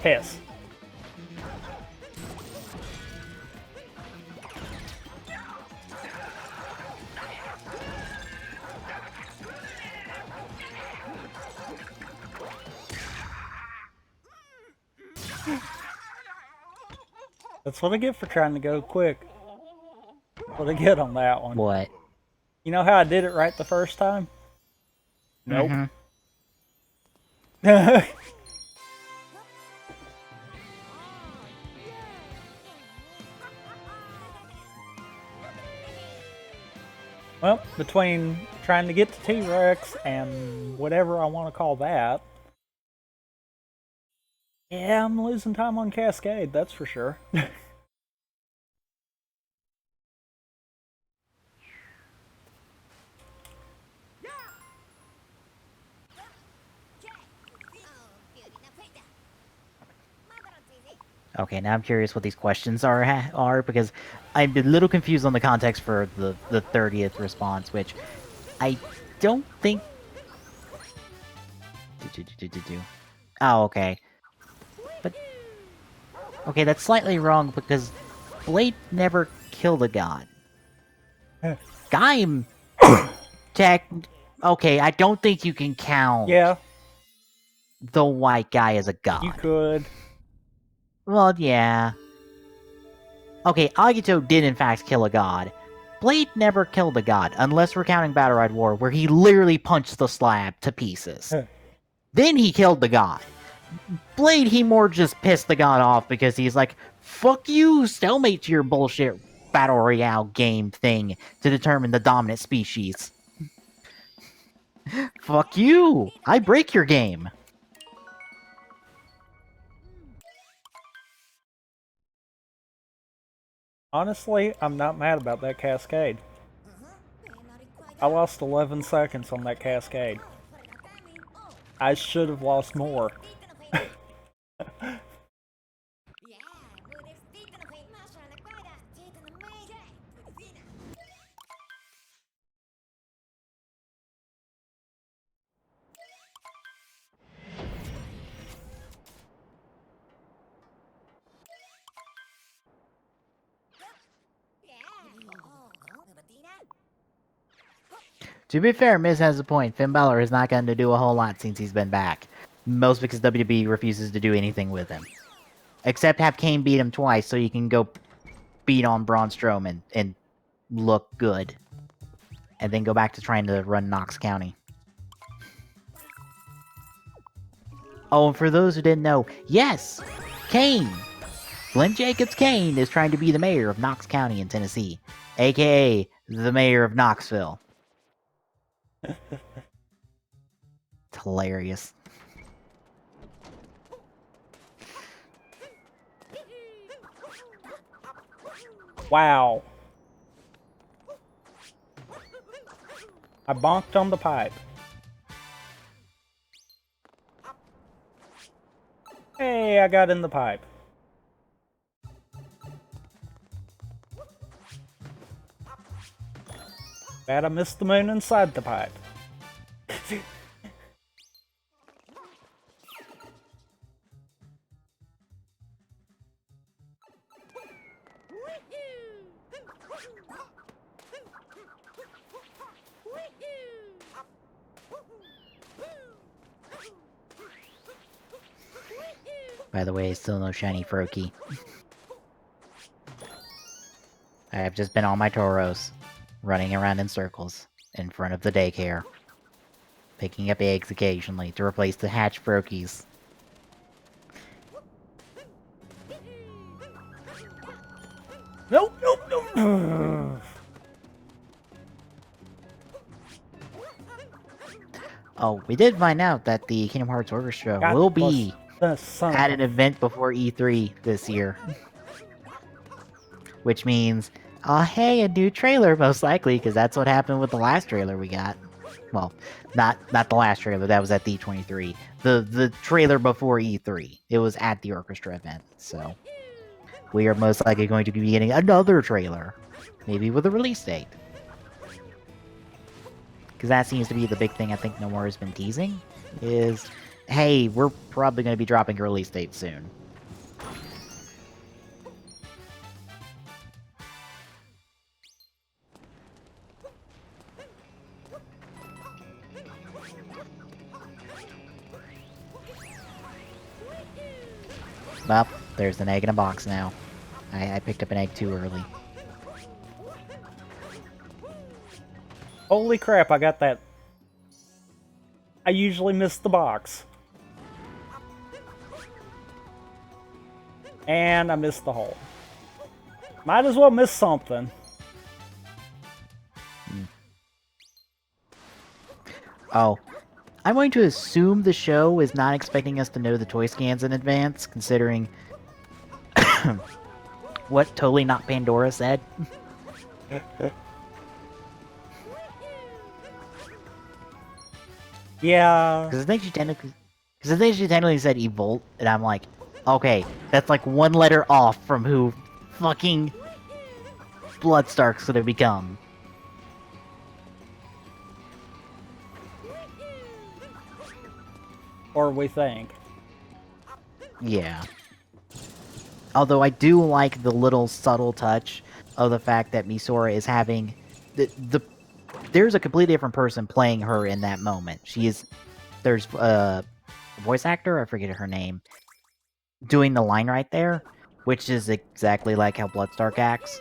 Piss. That's what I get for trying to go quick. That's what I get on that one. What? You know how I did it right the first time? Nope. Well, between trying to get to T-Rex and whatever I want to call that, yeah, I'm losing time on Cascade, that's for sure. Okay, now I'm curious what these questions are because I'm a little confused on the context for the 30th response, which I don't think. Oh, okay. But okay, that's slightly wrong because Blade never killed a god. Gaim okay, I don't think you can count. Yeah. The white guy as a god. You could. Well, yeah. Okay, Agito did in fact kill a god. Blade never killed a god, unless we're counting Battle Ride War, where he literally punched the slab to pieces. Then he killed the god. Blade, he more just pissed the god off because he's like, fuck you, stalemate to your bullshit Battle Royale game thing to determine the dominant species. Fuck you! I break your game! Honestly, I'm not mad about that cascade. I lost 11 seconds on that cascade. I should have lost more. To be fair, Miz has a point. Finn Balor has not gotten to do a whole lot since he's been back. Most because WWE refuses to do anything with him. Except have Kane beat him twice so you can go beat on Braun Strowman and look good. And then go back to trying to run Knox County. Oh, and for those who didn't know, yes! Kane! Glenn Jacobs Kane is trying to be the mayor of Knox County in Tennessee. AKA the mayor of Knoxville. It's hilarious. Wow. I bonked on the pipe. Hey, I got in the pipe. Bad I missed the moon inside the pipe. By the way, still no shiny Froakie. I have just been on my Tauros, running around in circles in front of the daycare, picking up eggs occasionally to replace the hatched Froakies. Nope, nope, nope. Oh, we did find out that the Kingdom Hearts Orchestra God will be at an event before E3 this year. Which means, hey, a new trailer, most likely, because that's what happened with the last trailer we got. Well, not the last trailer, that was at the E23. The trailer before E3. It was at the orchestra event, so we are most likely going to be getting another trailer. Maybe with a release date. Because that seems to be the big thing I think Nomura has been teasing, is, hey, we're probably going to be dropping a release date soon. Well, there's an egg in a box now. I picked up an egg too early. Holy crap, I got that. I usually miss the box. And I missed the hole. Might as well miss something. Oh. I'm going to assume the show is not expecting us to know the toy scans in advance, considering what Totally Not Pandora said. Yeah. Because I think she technically said Evolt, and I'm like, okay, that's like one letter off from who fucking Bloodstark's gonna become. Or we think. Yeah. Although I do like the little subtle touch of the fact that Misora is having there's a completely different person playing her in that moment. There's a voice actor, I forget her name, doing the line right there. Which is exactly like how Bloodstark acts.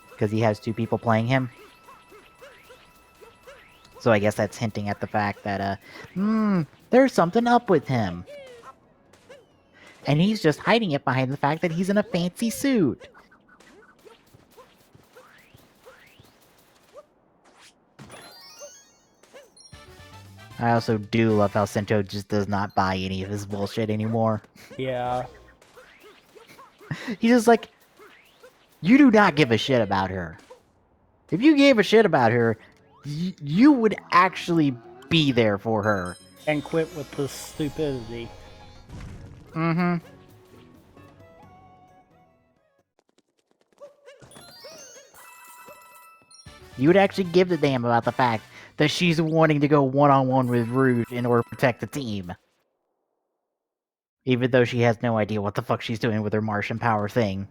Because he has two people playing him. So I guess that's hinting at the fact that, there's something up with him. And he's just hiding it behind the fact that he's in a fancy suit. I also do love how Sento just does not buy any of his bullshit anymore. Yeah. He's just like, you do not give a shit about her. If you gave a shit about her, you would actually be there for her. And quit with the stupidity. Mm-hmm. You would actually give a damn about the fact that she's wanting to go one-on-one with Rouge in order to protect the team. Even though she has no idea what the fuck she's doing with her Martian power thing.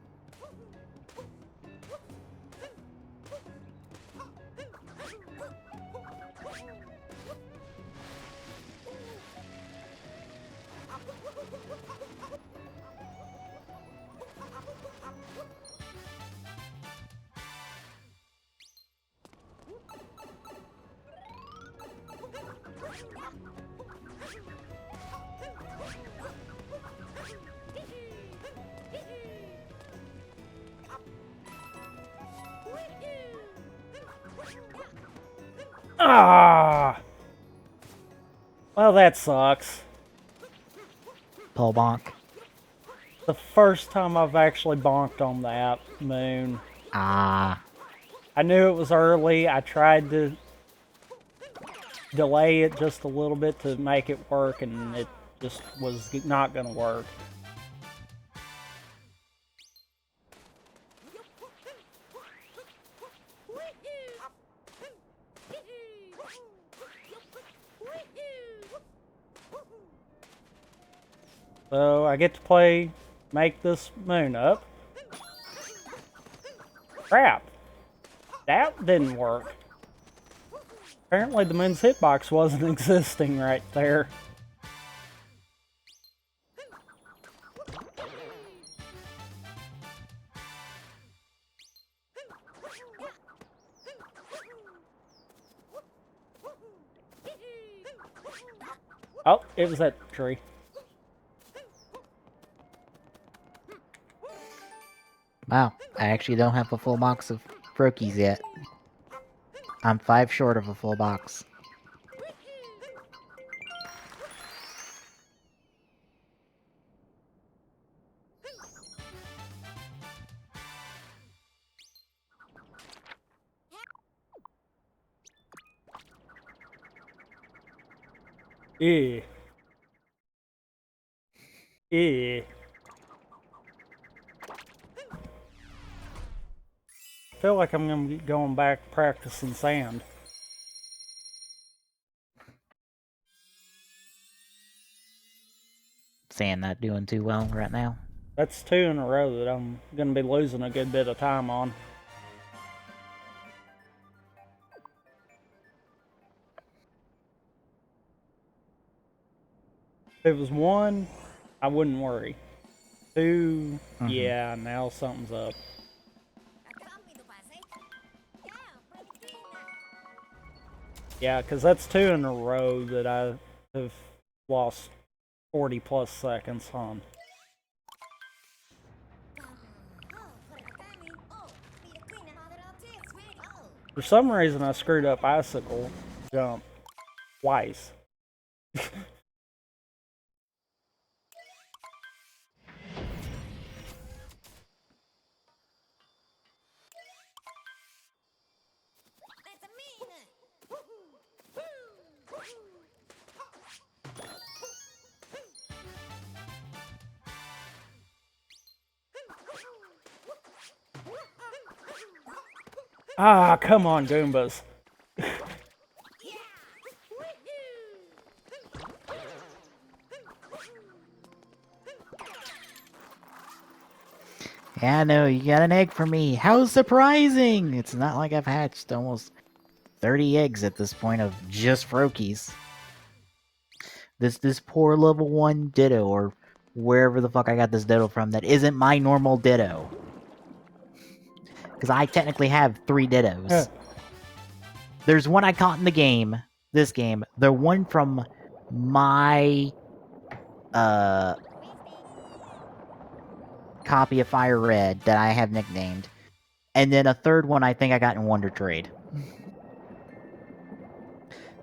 Ah! Well, that sucks. Pull bonk. The first time I've actually bonked on that moon. Ah. I knew it was early. I tried to delay it just a little bit to make it work, and it just was not going to work. So I get to make this moon up. Crap. That didn't work. Apparently the moon's hitbox wasn't existing right there. Oh, it was that tree. Wow, I actually don't have a full box of Froakies yet. I'm 5 short of a full box. Yeah. Yeah. I feel like I'm going to be going back practicing sand. Sand not doing too well right now. That's 2 in a row that I'm going to be losing a good bit of time on. If it was 1, I wouldn't worry. 2, yeah, now something's up. Yeah, because that's 2 in a row that I have lost 40 plus seconds on. For some reason, I screwed up icicle jump twice. Ah, come on, Goombas. Yeah, no, you got an egg for me. How surprising! It's not like I've hatched almost 30 eggs at this point of just Froakies. This poor level 1 Ditto or wherever the fuck I got this Ditto from that isn't my normal Ditto. Because I technically have 3 Dittos. There's one I caught in the game, this game. The one from my copy of Fire Red that I have nicknamed. And then a third one I think I got in Wonder Trade.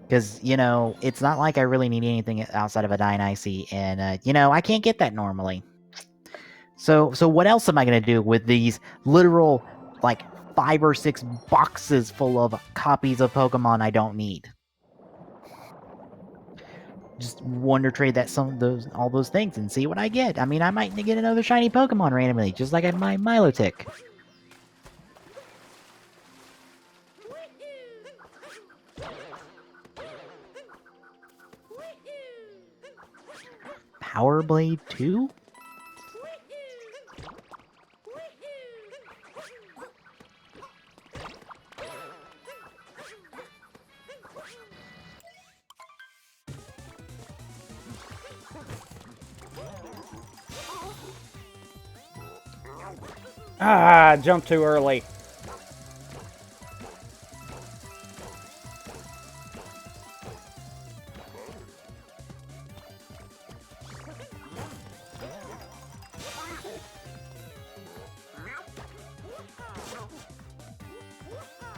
Because, you know, it's not like I really need anything outside of a Dionysi, and, you know, I can't get that normally. So what else am I going to do with these literal, like, 5 or 6 boxes full of copies of Pokemon I don't need? Just Wonder Trade that all those things and see what I get. I mean, I might get another shiny Pokemon randomly, just like I had my Milotic. Power Blade 2? Ah, I jumped too early.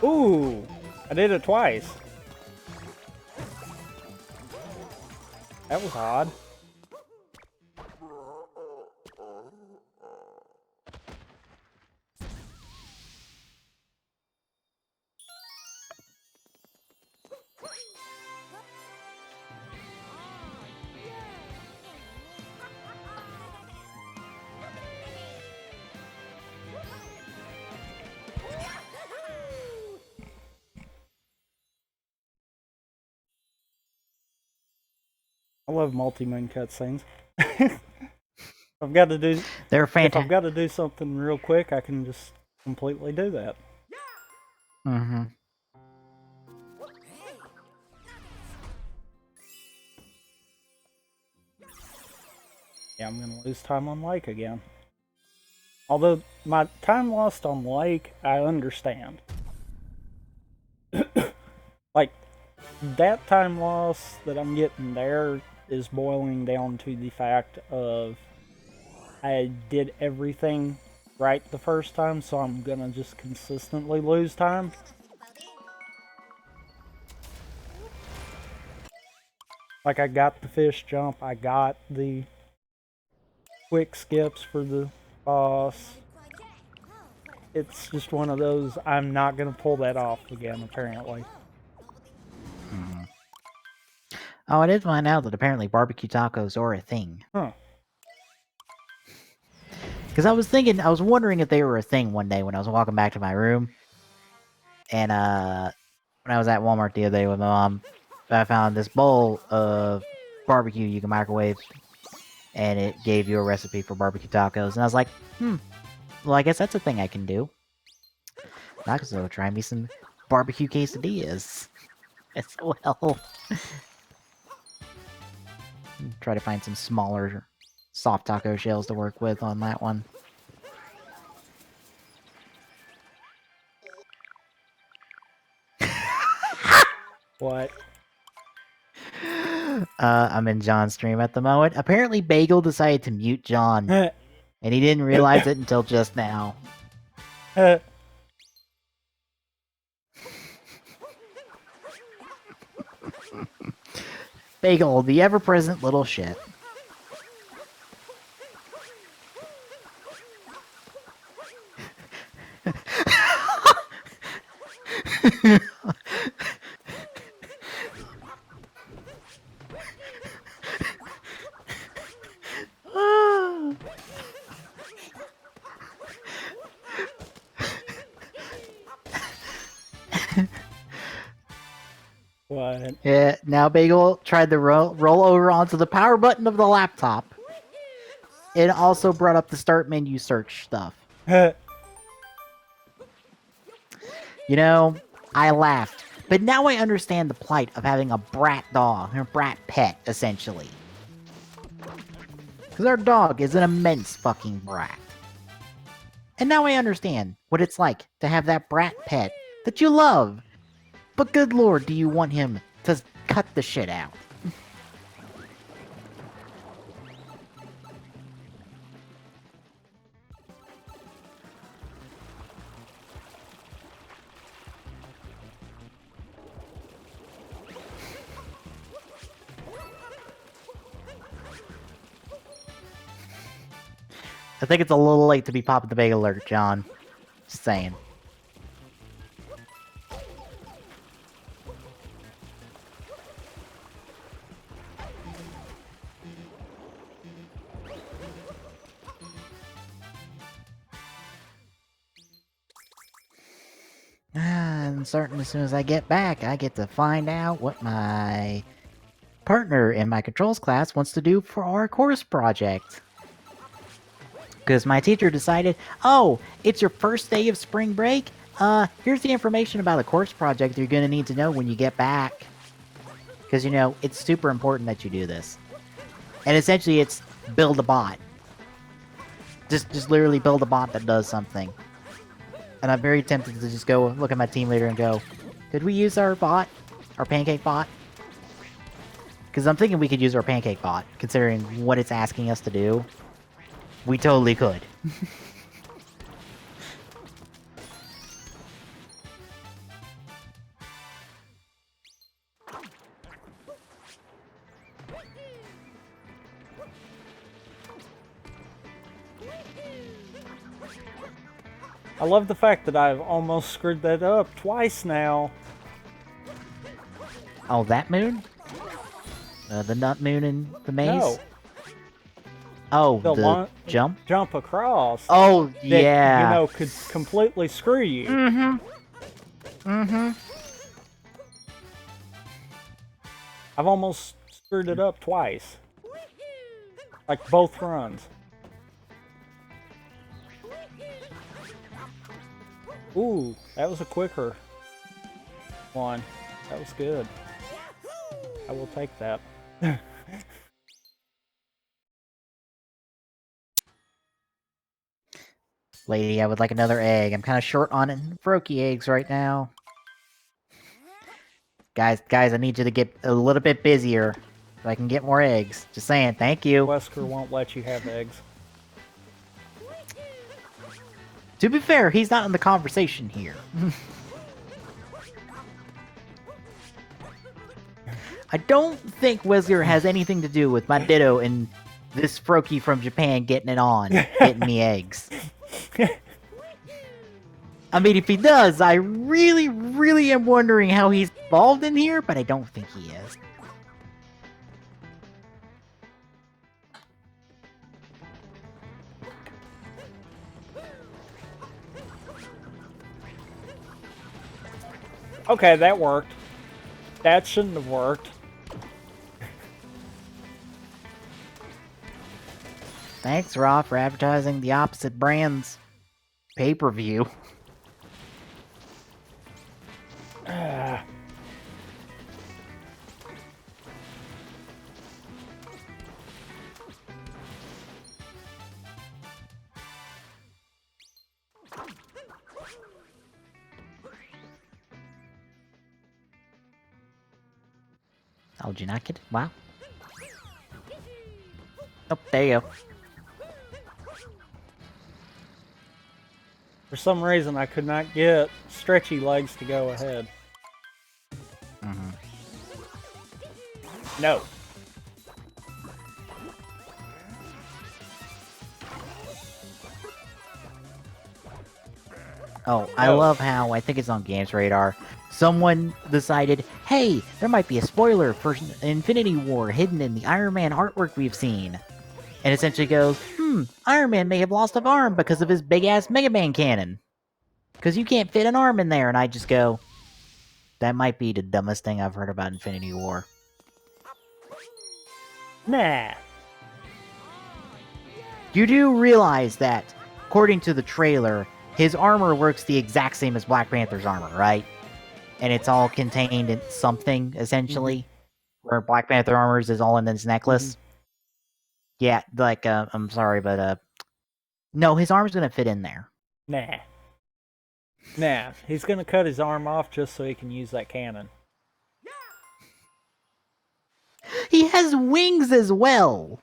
Ooh, I did it twice. That was odd. I love multi-moon cutscenes. I've got to do. They're fantastic. If I've got to do something real quick, I can just completely do that. Mm-hmm. Yeah, I'm gonna lose time on Lake again. Although my time lost on Lake, I understand. Like, that time loss that I'm getting there is boiling down to the fact of I did everything right the first time, so I'm gonna just consistently lose time. Like, I got the fish jump, I got the quick skips for the boss. It's just one of those, I'm not gonna pull that off again, apparently. Mm-hmm. Oh, I did find out that apparently barbecue tacos are a thing. Huh. Because I was wondering if they were a thing one day when I was walking back to my room. And when I was at Walmart the other day with my mom, I found this bowl of barbecue you can microwave. And it gave you a recipe for barbecue tacos. And I was like, well, I guess that's a thing I can do. Now, so try me some barbecue quesadillas as well. Try to find some smaller soft taco shells to work with on that one. What? I'm in John's stream at the moment. Apparently Bagel decided to mute John. And he didn't realize it until just now. Bagel, the ever-present little shit. What? Yeah, now Bagel tried to roll over onto the power button of the laptop. It also brought up the start menu search stuff. You know, I laughed. But now I understand the plight of having a brat dog, or brat pet, essentially. Because our dog is an immense fucking brat. And now I understand what it's like to have that brat pet that you love. But good lord, do you want him to cut the shit out? I think it's a little late to be popping the big alert, John. Just saying. I'm certain as soon as I get back, I get to find out what my partner in my controls class wants to do for our course project. Because my teacher decided, oh, it's your first day of spring break? Here's the information about the course project you're going to need to know when you get back. Because, you know, it's super important that you do this. And essentially, it's build a bot. Just literally build a bot that does something. And I'm very tempted to just go look at my team leader and go, could we use our bot? Our pancake bot? Because I'm thinking we could use our pancake bot, considering what it's asking us to do. We totally could. I love the fact that I've almost screwed that up twice now. Oh, that moon? The nut moon in the maze? No. Oh, the jump? Jump across. Oh, that, yeah. You know, could completely screw you. Mm-hmm. Mm-hmm. I've almost screwed it up twice. Like both runs. Ooh, that was a quicker one. That was good. I will take that. Lady, I would like another egg. I'm kind of short on Froakie eggs right now. Guys, I need you to get a little bit busier so I can get more eggs. Just saying, thank you. Wesker won't let you have eggs. To be fair, he's not in the conversation here. I don't think Wesker has anything to do with my Ditto and this Froakie from Japan getting it on, getting me eggs. I mean, if he does, I really, really am wondering how he's involved in here, but I don't think he is. Okay, that worked. That shouldn't have worked. Thanks, Raw, for advertising the opposite brand's pay-per-view. Oh, did you not get it? Wow. Oh, there you go. For some reason, I could not get stretchy legs to go ahead. Mm-hmm. No. Oh, I love how, I think it's on Games Radar, someone decided, hey, there might be a spoiler for Infinity War hidden in the Iron Man artwork we've seen. And essentially goes, Iron Man may have lost an arm because of his big-ass Mega Man cannon. Because you can't fit an arm in there. And I just go, that might be the dumbest thing I've heard about Infinity War. Nah. You do realize that, according to the trailer, his armor works the exact same as Black Panther's armor, right? And it's all contained in something, essentially. Where Black Panther armor is all in his necklace. Yeah, like, I'm sorry, but, no, his arm's gonna fit in there. Nah. Nah, he's gonna cut his arm off just so he can use that cannon. He has wings as well!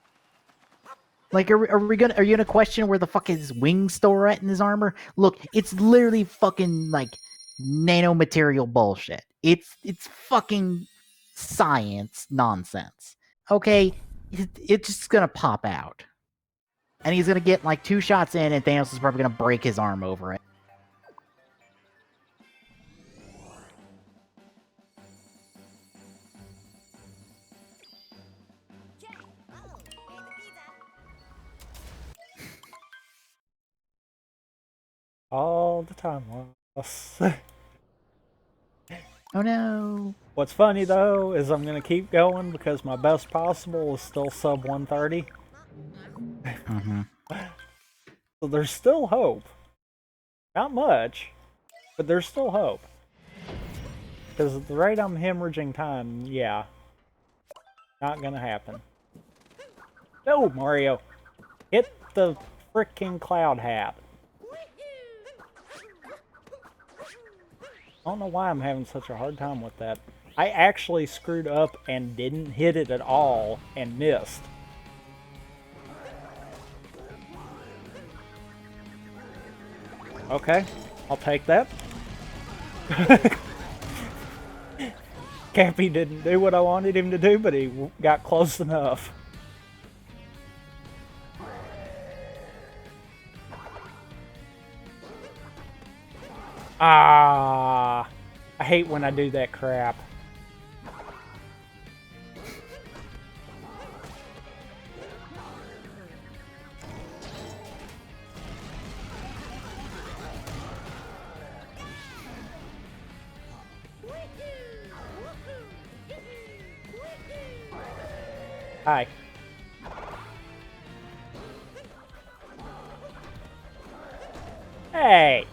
Like, are you gonna question where the fuck his wings store at in his armor? Look, it's literally fucking, like, nanomaterial bullshit. It's fucking science nonsense. Okay? It's just gonna pop out. And he's gonna get, like, 2 shots in, and Thanos is probably gonna break his arm over it. All the time loss. Oh no. What's funny though is I'm gonna keep going because my best possible is still sub 130. Mm-hmm. So there's still hope. Not much, but there's still hope. Because at the rate I'm hemorrhaging time, yeah. Not gonna happen. No, Mario! Hit the freaking cloud hat. I don't know why I'm having such a hard time with that. I actually screwed up and didn't hit it at all and missed. Okay, I'll take that. Cappy didn't do what I wanted him to do, but he got close enough. Ah, I hate when I do that crap. Hi. Hey!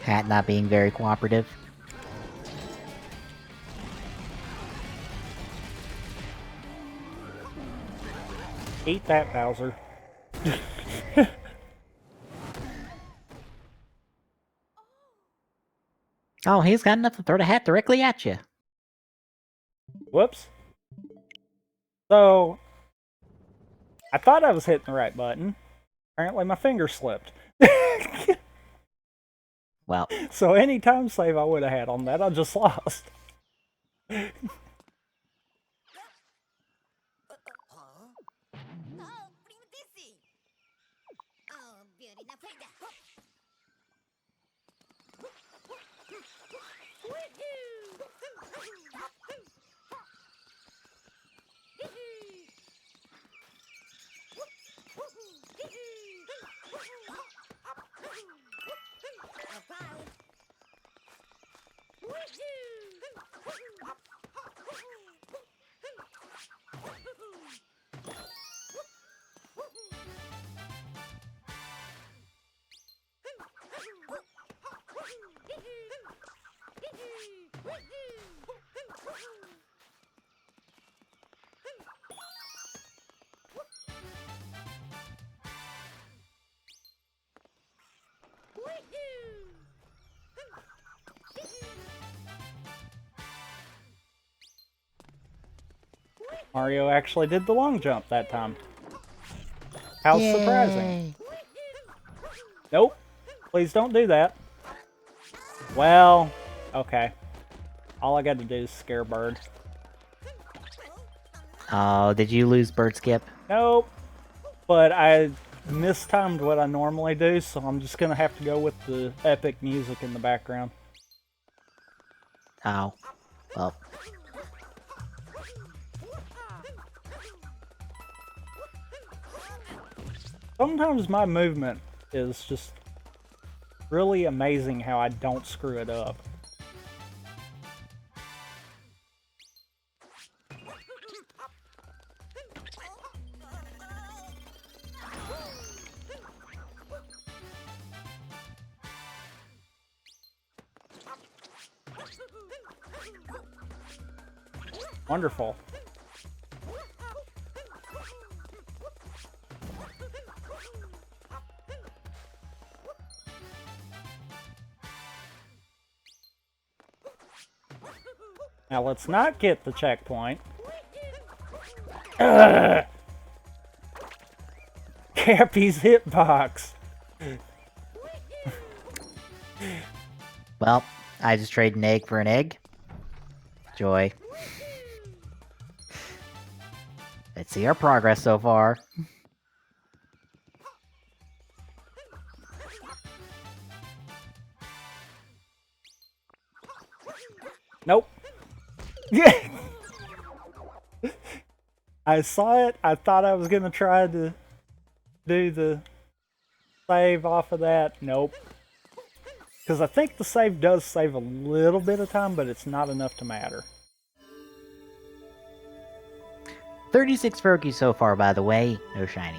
Hat not being very cooperative. Eat that, Bowser. Oh, he's got enough to throw the hat directly at you. Whoops. So, I thought I was hitting the right button. Apparently my finger slipped. Well. So any time save I would have had on that, I just lost. Mario actually did the long jump that time. How surprising. Nope. Please don't do that. Well, okay. All I got to do is scare Bird. Oh, did you lose Bird Skip? Nope. But I mistimed what I normally do, so I'm just going to have to go with the epic music in the background. Oh. Well. Sometimes my movement is just really amazing how I don't screw it up. Wonderful. Now let's not get the checkpoint. Ugh! Cappy's hitbox. Well, I just traded an egg for an egg. Joy. Let's see our progress so far. Nope. Yeah. I saw it. I thought I was gonna try to do the save off of that. Nope. Because I think the save does save a little bit of time, but it's not enough to matter. 36 Fergie so far, by the way. No shiny.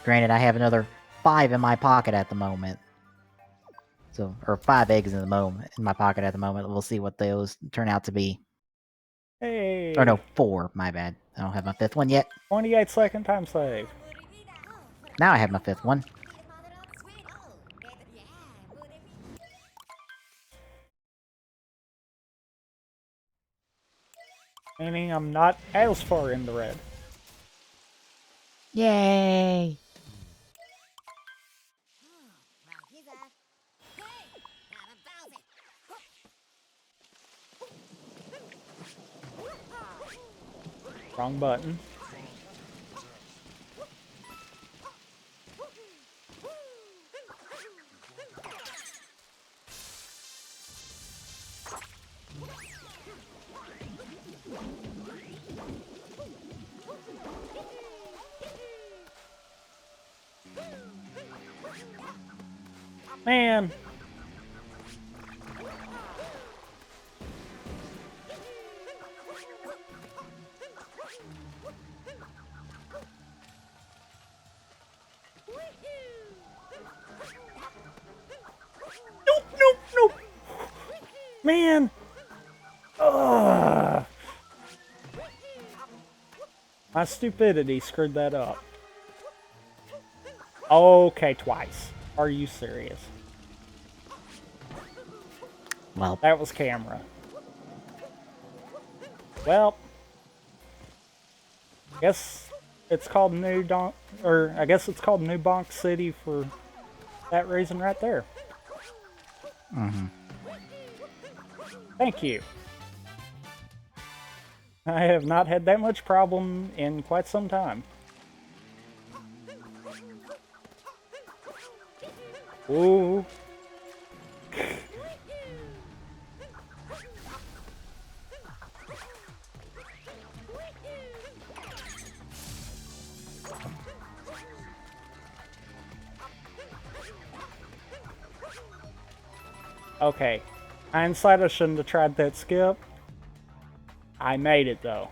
Granted, I have another 5 in my pocket at the moment. So, or 5 eggs in my pocket at the moment. We'll see what those turn out to be. Hey. Or no, 4. My bad. I don't have my 5th one yet. 28-second time save. Now I have my 5th one. Meaning I'm not as far in the red. Yay! Wrong button. Man. Nope. Man. Ugh. My stupidity screwed that up. Okay, twice. Are you serious? Well, that was camera. Well, I guess it's called New Donk, or I guess it's called New Bonk City for that reason right there. Thank you. I have not had that much problem in quite some time. Ooh. Okay. Hindsight, I shouldn't have tried that skip. I made it though.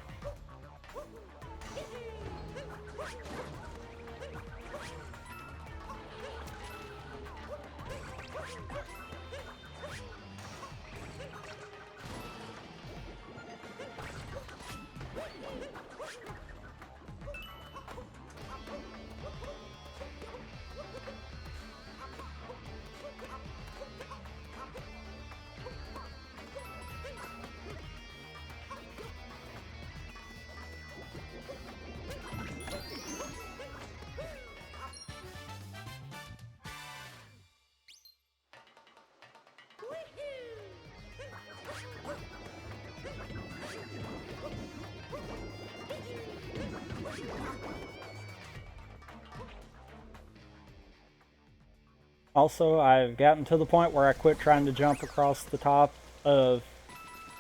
Also, I've gotten to the point where I quit trying to jump across the top of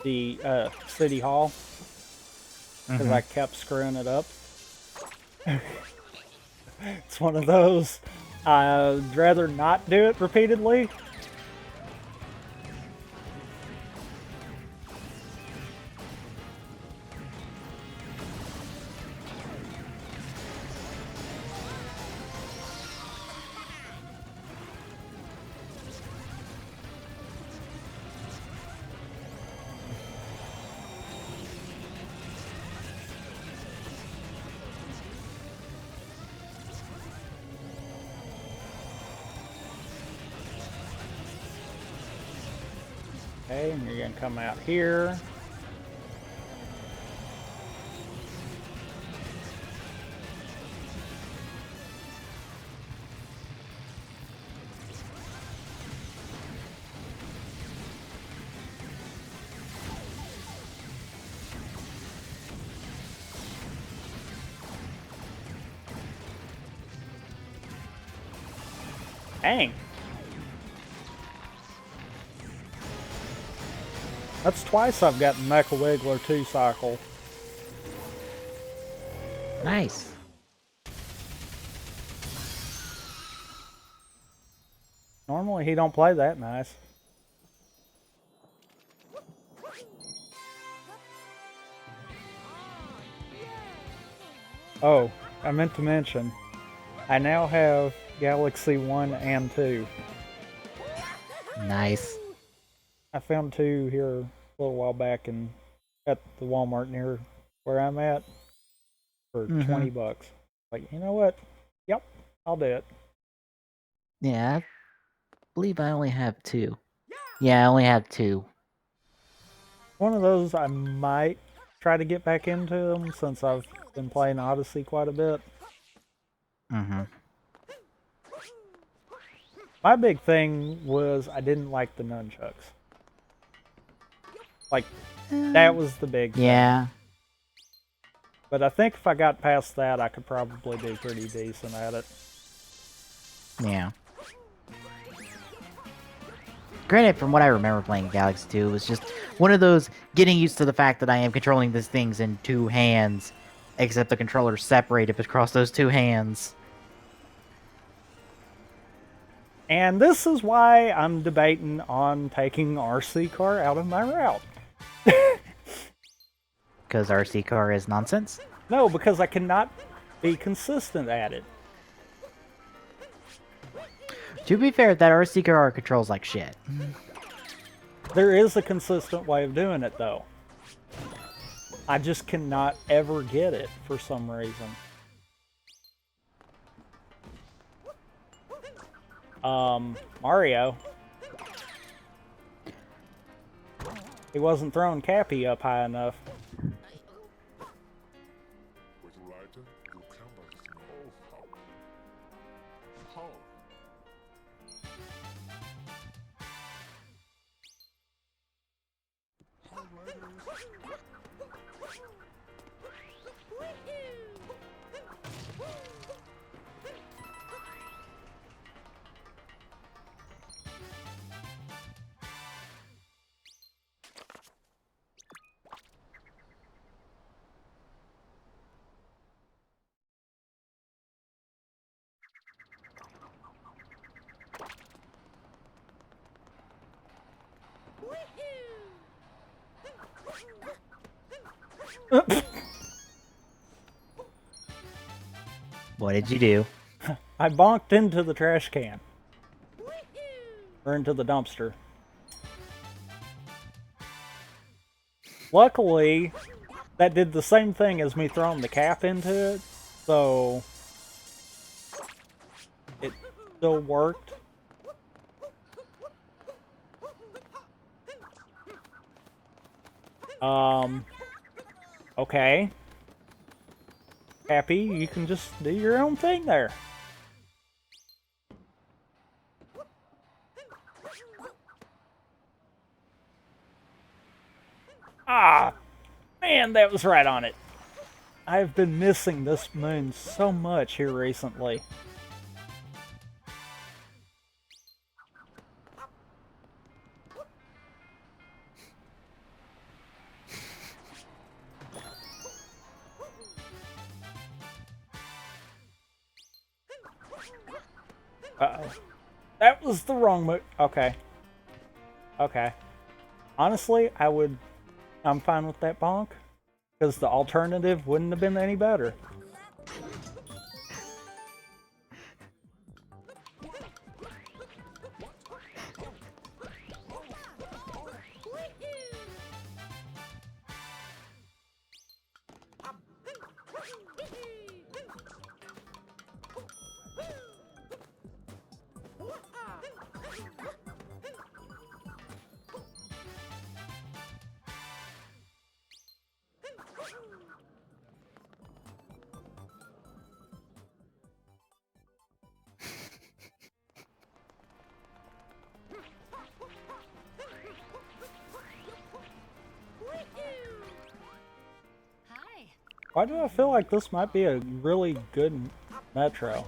the city hall because I kept screwing it up. It's one of those, I'd rather not do it repeatedly. Okay, and you're gonna come out here. Dang. That's twice I've gotten Mecha Wiggler 2 cycle. Nice. Normally he don't play that nice. Oh, I meant to mention, I now have Galaxy 1 and 2. Nice. I found 2 here a little while back at the Walmart near where I'm at for $20. Like, you know what? Yep, I'll do it. Yeah, I believe I only have 2. Yeah, I only have 2. One of those I might try to get back into them since I've been playing Odyssey quite a bit. My big thing was I didn't like the nunchucks. Like, that was the big thing. But I think if I got past that, I could probably do pretty decent at it. Yeah. Granted, from what I remember playing Galaxy 2, it was just one of those getting used to the fact that I am controlling these things in 2 hands, except the controller's separated across those 2 hands. And this is why I'm debating on taking RC car out of my route. Because RC car is nonsense? No, because I cannot be consistent at it. To be fair, that RC car controls like shit. There is a consistent way of doing it, though. I just cannot ever get it for some reason. Mario. He wasn't throwing Cappy up high enough. What did you do? I bonked into the trash can. Or into the dumpster. Luckily, that did the same thing as me throwing the cap into it, so it still worked. Okay. Happy, you can just do your own thing there. Ah, man, that was right on it. I've been missing this moon so much here recently. Uh-oh. That was the wrong move. Okay. Okay. Honestly, I'm fine with that bonk, because the alternative wouldn't have been any better. Why do I feel like this might be a really good metro?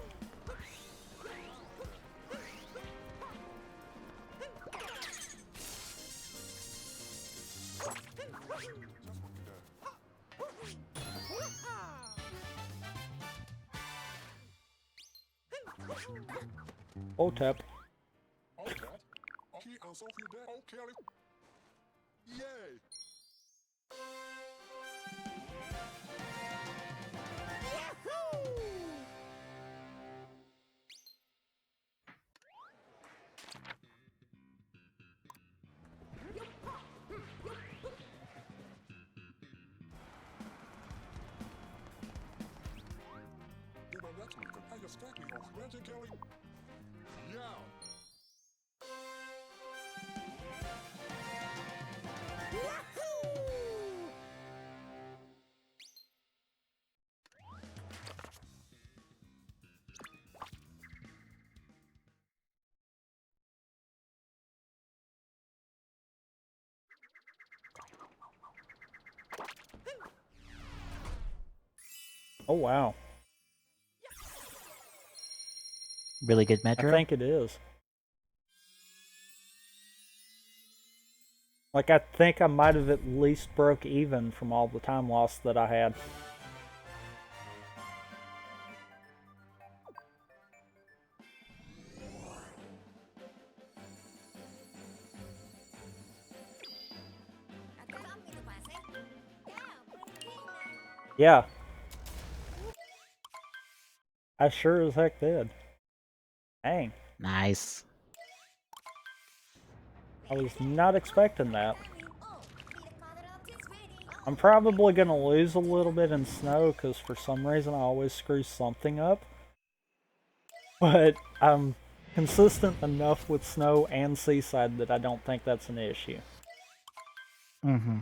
Oh, tap. Oh, wow. Really good metro? I think it is. Like, I think I might have at least broke even from all the time loss that I had. Yeah. I sure as heck did. Dang. Nice. I was not expecting that. I'm probably going to lose a little bit in snow because for some reason I always screw something up. But I'm consistent enough with snow and seaside that I don't think that's an issue. Mm-hmm.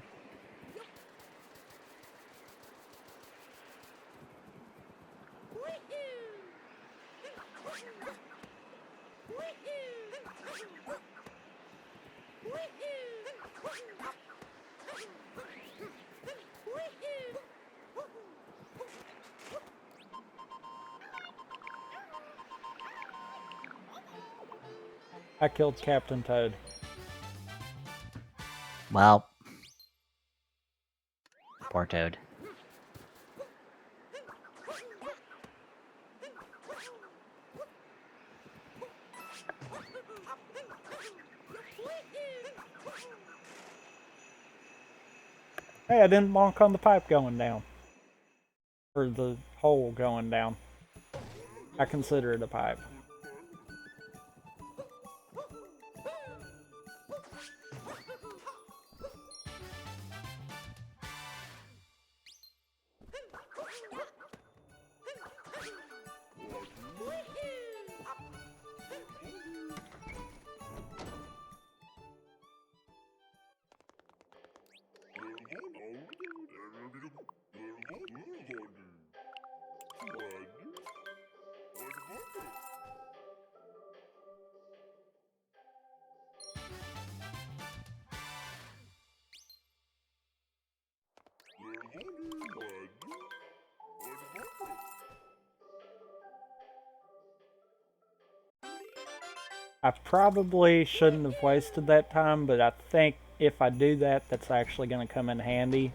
I killed Captain Toad. Well. Poor Toad. Hey, I didn't bonk on the pipe going down. Or the hole going down. I consider it a pipe. I probably shouldn't have wasted that time, but I think if I do that, that's actually going to come in handy.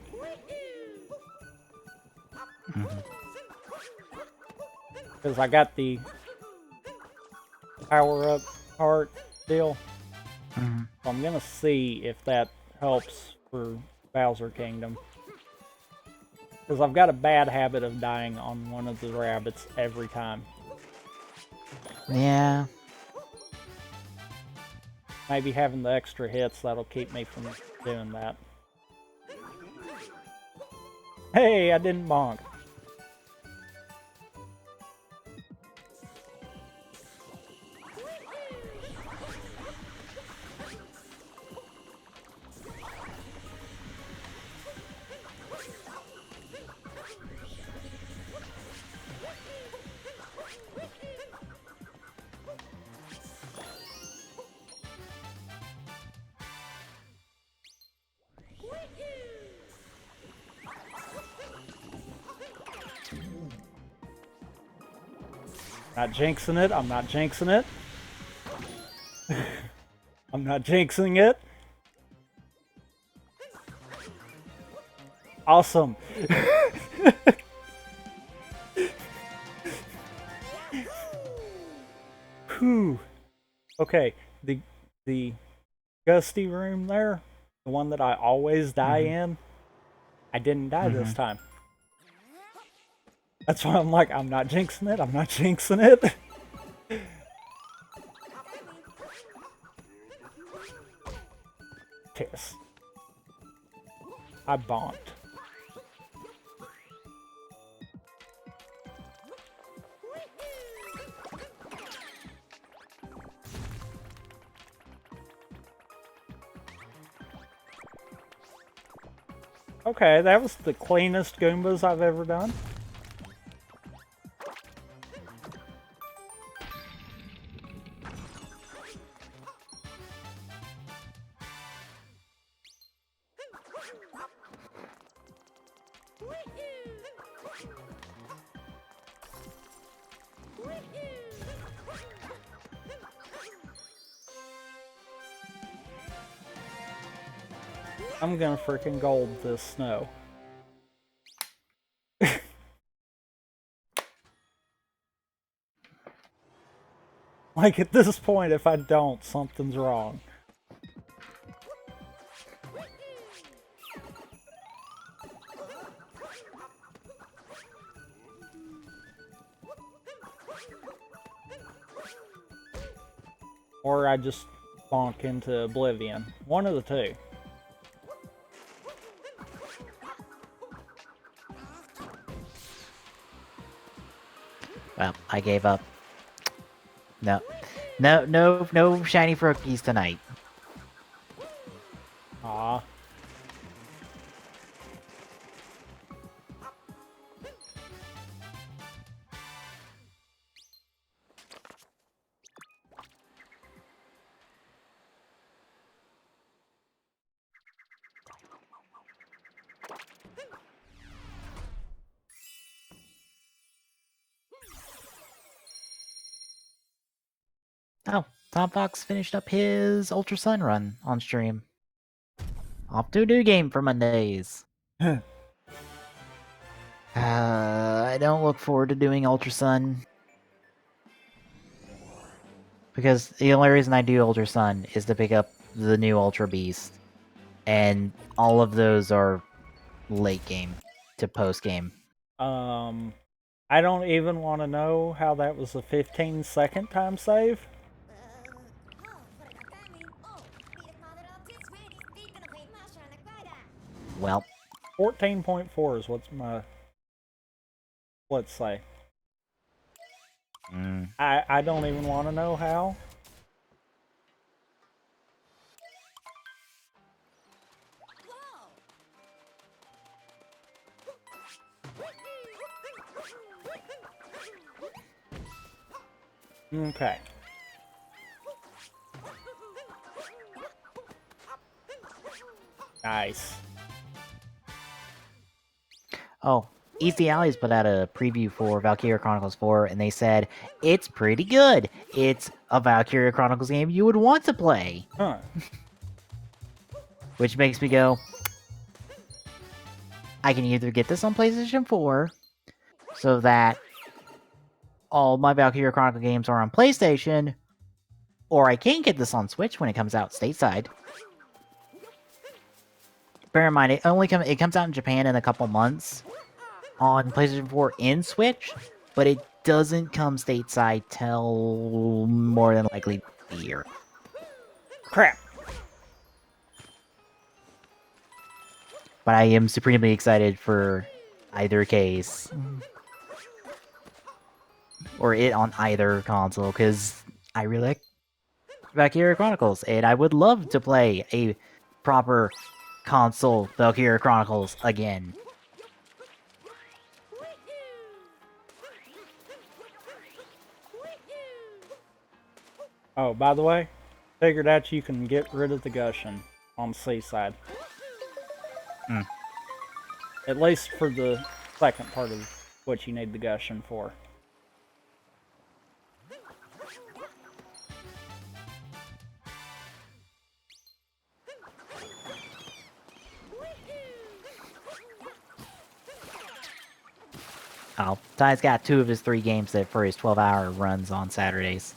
Because I got the power-up heart deal. So I'm going to see if that helps for Bowser Kingdom. Because I've got a bad habit of dying on one of the rabbits every time. Yeah. Maybe having the extra hits, that'll keep me from doing that. Hey, I didn't bonk. Not jinxing it. I'm not jinxing it. I'm not jinxing it. Awesome. Whew. Okay, the gusty room there, the one that I always die in, I didn't die this time. That's why I'm like, I'm not jinxing it. I'm not jinxing it. Piss. I bonked. Okay, that was the cleanest Goombas I've ever done. I'm gonna freaking gold this snow. Like, at this point, if I don't, something's wrong. Or I just bonk into oblivion. One of the two. Well, I gave up. No shiny Froakies tonight. Aw. Oh, Tom Fox finished up his Ultra Sun run on stream. Off to a new game for Mondays. I don't look forward to doing Ultra Sun. Because the only reason I do Ultra Sun is to pick up the new Ultra Beast. And all of those are late game to post game. I don't even want to know how that was a 15-second time save. Well, 14.4 is what's my, let's say. I don't even want to know how. Okay. Nice. Oh, Easy Allies put out a preview for Valkyria Chronicles 4, and they said, it's pretty good. It's a Valkyria Chronicles game you would want to play. Huh. Which makes me go, I can either get this on PlayStation 4, so that all my Valkyria Chronicle games are on PlayStation, or I can get this on Switch when it comes out stateside. Bear in mind, it comes out in Japan in a couple months on PlayStation 4 and Switch, but it doesn't come stateside till more than likely a year. Crap. But I am supremely excited for either case. Or it on either console, because I really like Valkyria Chronicles, and I would love to play a proper console Valkyria Chronicles again. Oh, by the way, figured out you can get rid of the gushing on Seaside. At least for the second part of what you need the gushing for. Oh, Ty's got 2 of his 3 games that for his 12-hour runs on Saturdays.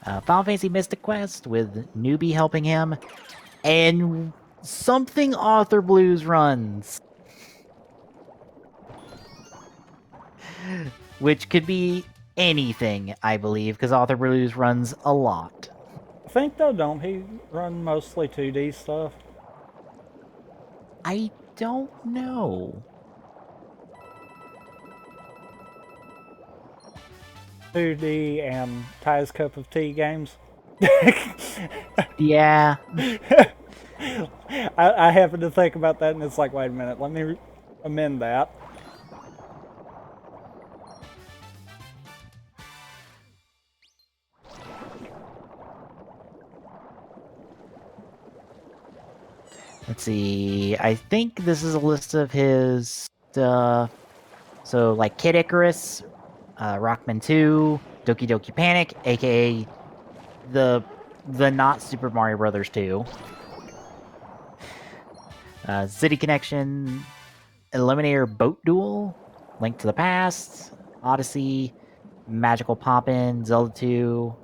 Final Fantasy Mystic Quest with Newbie helping him, and something Author Blues runs. Which could be anything, I believe, because Author Blues runs a lot. I think, though, don't he run mostly 2D stuff? I don't know. 2D and Ty's Cup of Tea games? Yeah. I happened to think about that, and it's like, wait a minute, let me amend that. Let's see. I think this is a list of his stuff. So, like Kid Icarus, Rockman 2, Doki Doki Panic, aka the not Super Mario Brothers 2. City Connection, Eliminator Boat Duel, Link to the Past, Odyssey, Magical Poppin', Zelda 2,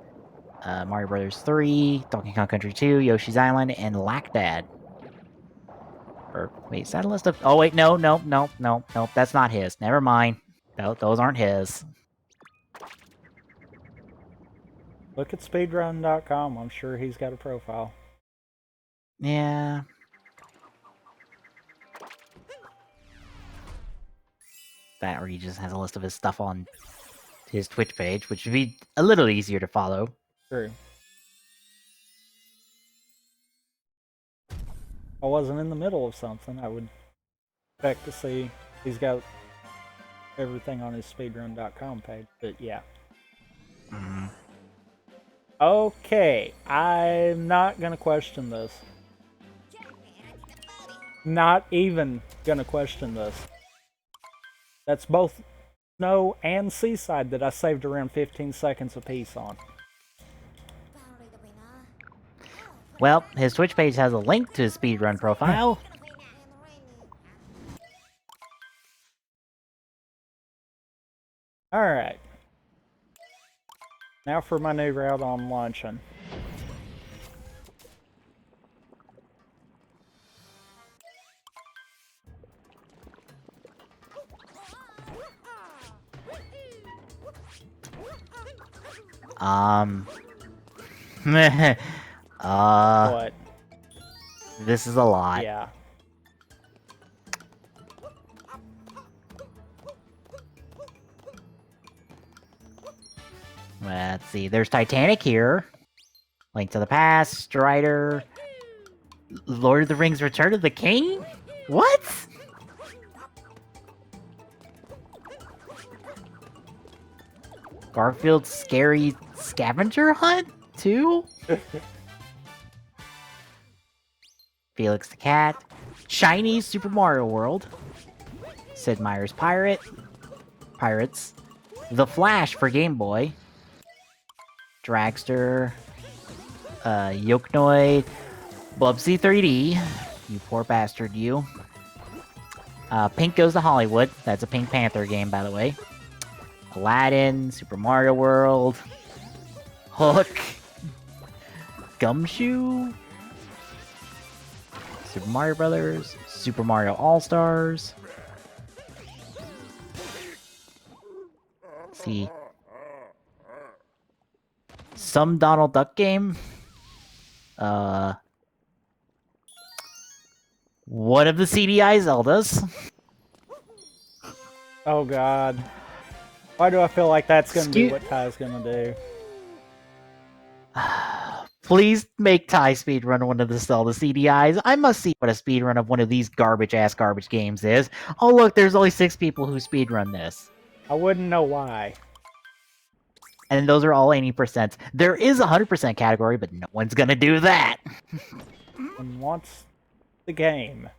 Mario Brothers 3, Donkey Kong Country 2, Yoshi's Island, and Lacdad. Or, wait, is that a list of... Oh, wait, no, that's not his. Never mind. Those aren't his. Look at speedrun.com. I'm sure he's got a profile. Yeah. That, or he just has a list of his stuff on his Twitch page, which would be a little easier to follow. True. I wasn't in the middle of something, I would expect to see he's got everything on his speedrun.com page, but yeah. Mm-hmm. Okay, I'm not gonna question this. Not even gonna question this. That's both snow and seaside that I saved around 15 seconds apiece on. Well, his Twitch page has a link to his speedrun profile. Alright. Now for my new route on luncheon. What? This is a lot. Yeah. Let's see. There's Titanic here. Link to the Past, Strider, Lord of the Rings: Return of the King? What? Garfield's Scary Scavenger Hunt 2? Felix the Cat, Chinese Super Mario World, Sid Meier's Pirates, The Flash for Game Boy, Dragster, Yoknoid, Blubsy 3D, you poor bastard, you. Pink Goes to Hollywood, that's a Pink Panther game, by the way. Aladdin, Super Mario World, Hook, Gumshoe, Super Mario Brothers, Super Mario All-Stars. Let's see. Some Donald Duck game. One of the CDI Zeldas. Oh god. Why do I feel like that's gonna be what Ty's gonna do? Please make Ty speedrun one of the Zelda CDIs. I must see what a speedrun of one of these garbage games is. Oh look, there's only 6 people who speedrun this. I wouldn't know why. And those are all 80%. There is a 100% category, but no one's gonna do that. And wants the game.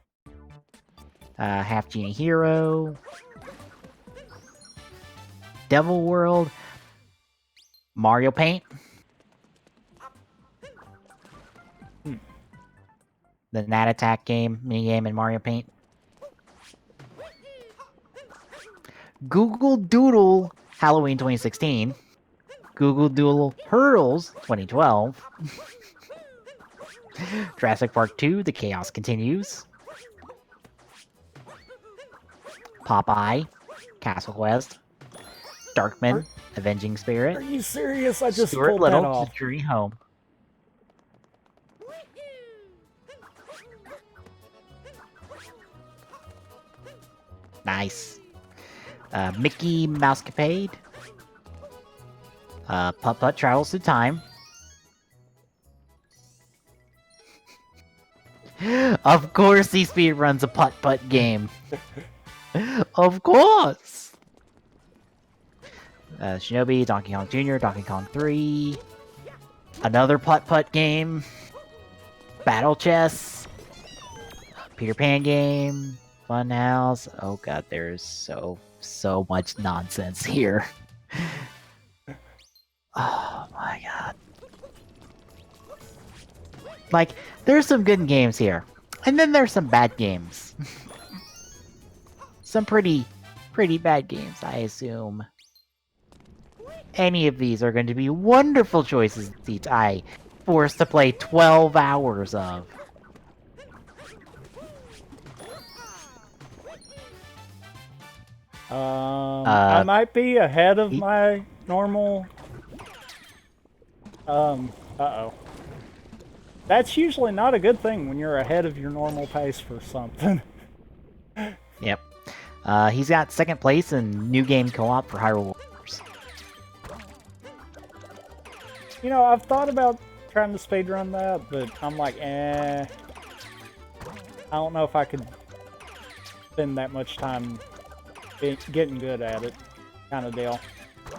Half Genie Hero. Devil World. Mario Paint. The Nat Attack game, minigame in Mario Paint. Google Doodle Halloween 2016, Google Doodle Hurdles 2012, Jurassic Park 2, The Chaos Continues, Popeye, Castle Quest, Darkman, Avenging Spirit. Are you serious? I just Stuart pulled Little, that off. The Journey Home. Nice. Mickey Mousecapade. Putt Putt Travels Through Time. Of course he speedruns a Putt Putt game. Of course! Shinobi, Donkey Kong Jr., Donkey Kong 3. Another Putt Putt game. Battle Chess. Peter Pan game. Funhouse. Oh god, there's so much nonsense here. Oh my god. Like, there's some good games here. And then there's some bad games. Some pretty bad games, I assume. Any of these are going to be wonderful choices each I forced to play 12 hours of. I might be ahead of my normal... uh-oh. That's usually not a good thing when you're ahead of your normal pace for something. Yep. He's got second place in New Game Co-op for Hyrule Warriors. You know, I've thought about trying to speedrun that, but I'm like, I don't know if I could spend that much time getting good at it, kind of deal.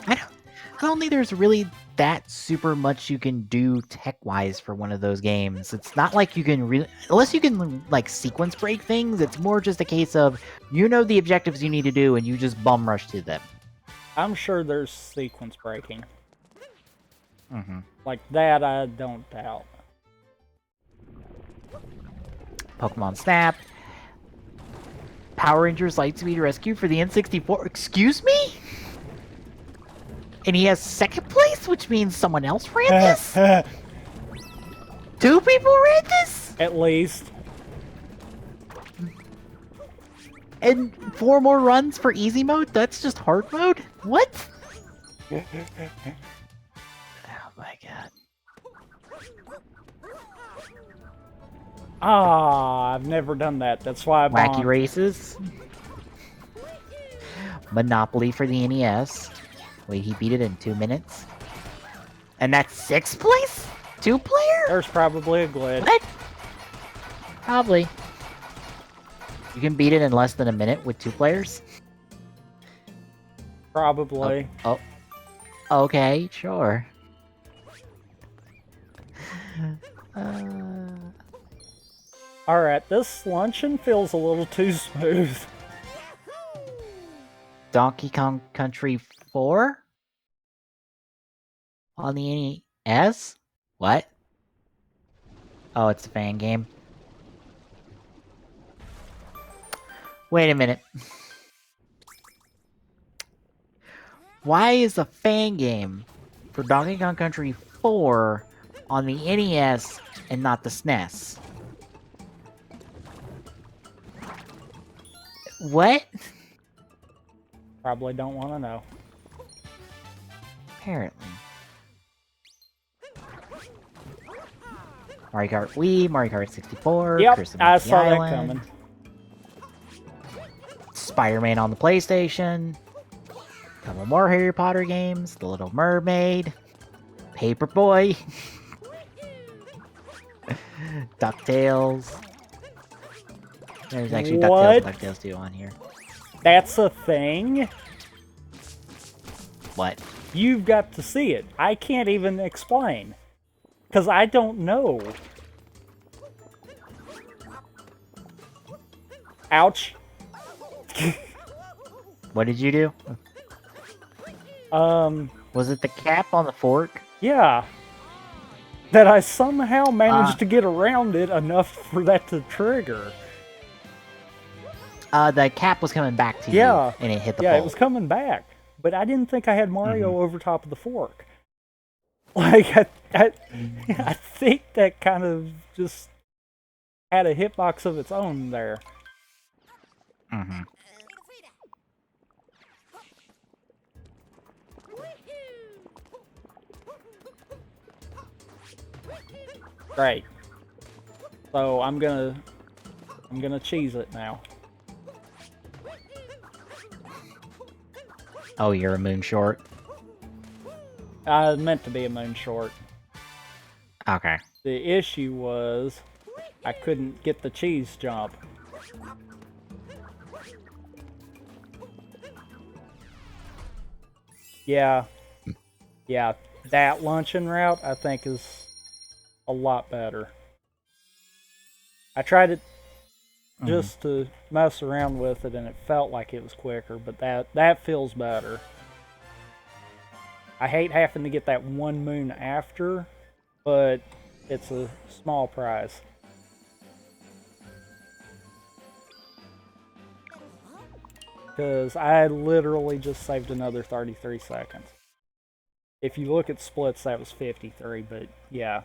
I don't think there's really that super much you can do tech-wise for one of those games. It's not like you can really... Unless you can, like, sequence break things, it's more just a case of, you know the objectives you need to do, and you just bum rush to them. I'm sure there's sequence breaking. Mm-hmm. Like that, I don't doubt. Pokemon Snap. Power Rangers Lightspeed Rescue for the N64. Excuse me? And he has second place, which means someone else ran this? 2 people ran this? At least. And 4 more runs for easy mode? That's just hard mode? What? Oh my god. Ah, I've never done that. That's why I bonked. Wacky Races. Monopoly for the NES. Wait, he beat it in 2 minutes? And that's 6th place? 2-player? There's probably a glitch. What? Probably. You can beat it in less than a minute with 2 players? Probably. Oh. Okay, sure. Alright, this luncheon feels a little too smooth. Donkey Kong Country 4? On the NES? What? Oh, it's a fan game. Wait a minute. Why is a fan game for Donkey Kong Country 4 on the NES and not the SNES? What? Probably don't want to know. Apparently. Mario Kart Wii, Mario Kart 64, Yep, Curse of I Monkey saw that Island, coming. Spider-Man on the PlayStation, a couple more Harry Potter games, The Little Mermaid, Paperboy, DuckTales. There's actually DuckTales and DuckTales 2 on here. That's a thing? What? You've got to see it. I can't even explain. Because I don't know. Ouch. What did you do? Was it the cap on the fork? Yeah. That I somehow managed to get around it enough for that to trigger. The cap was coming back to you, and it hit the pole. Yeah, it was coming back, but I didn't think I had Mario over top of the fork. Like, I think that kind of just had a hitbox of its own there. Great. So I'm gonna cheese it now. Oh, you're a moon short? I meant to be a moon short. Okay. The issue was I couldn't get the cheese jump. Yeah. Yeah, that luncheon route I think is a lot better. I tried it just to mess around with it and it felt like it was quicker, but that feels better. I hate having to get that one moon after, but it's a small prize. Because I literally just saved another 33 seconds. If you look at splits, that was 53, but yeah.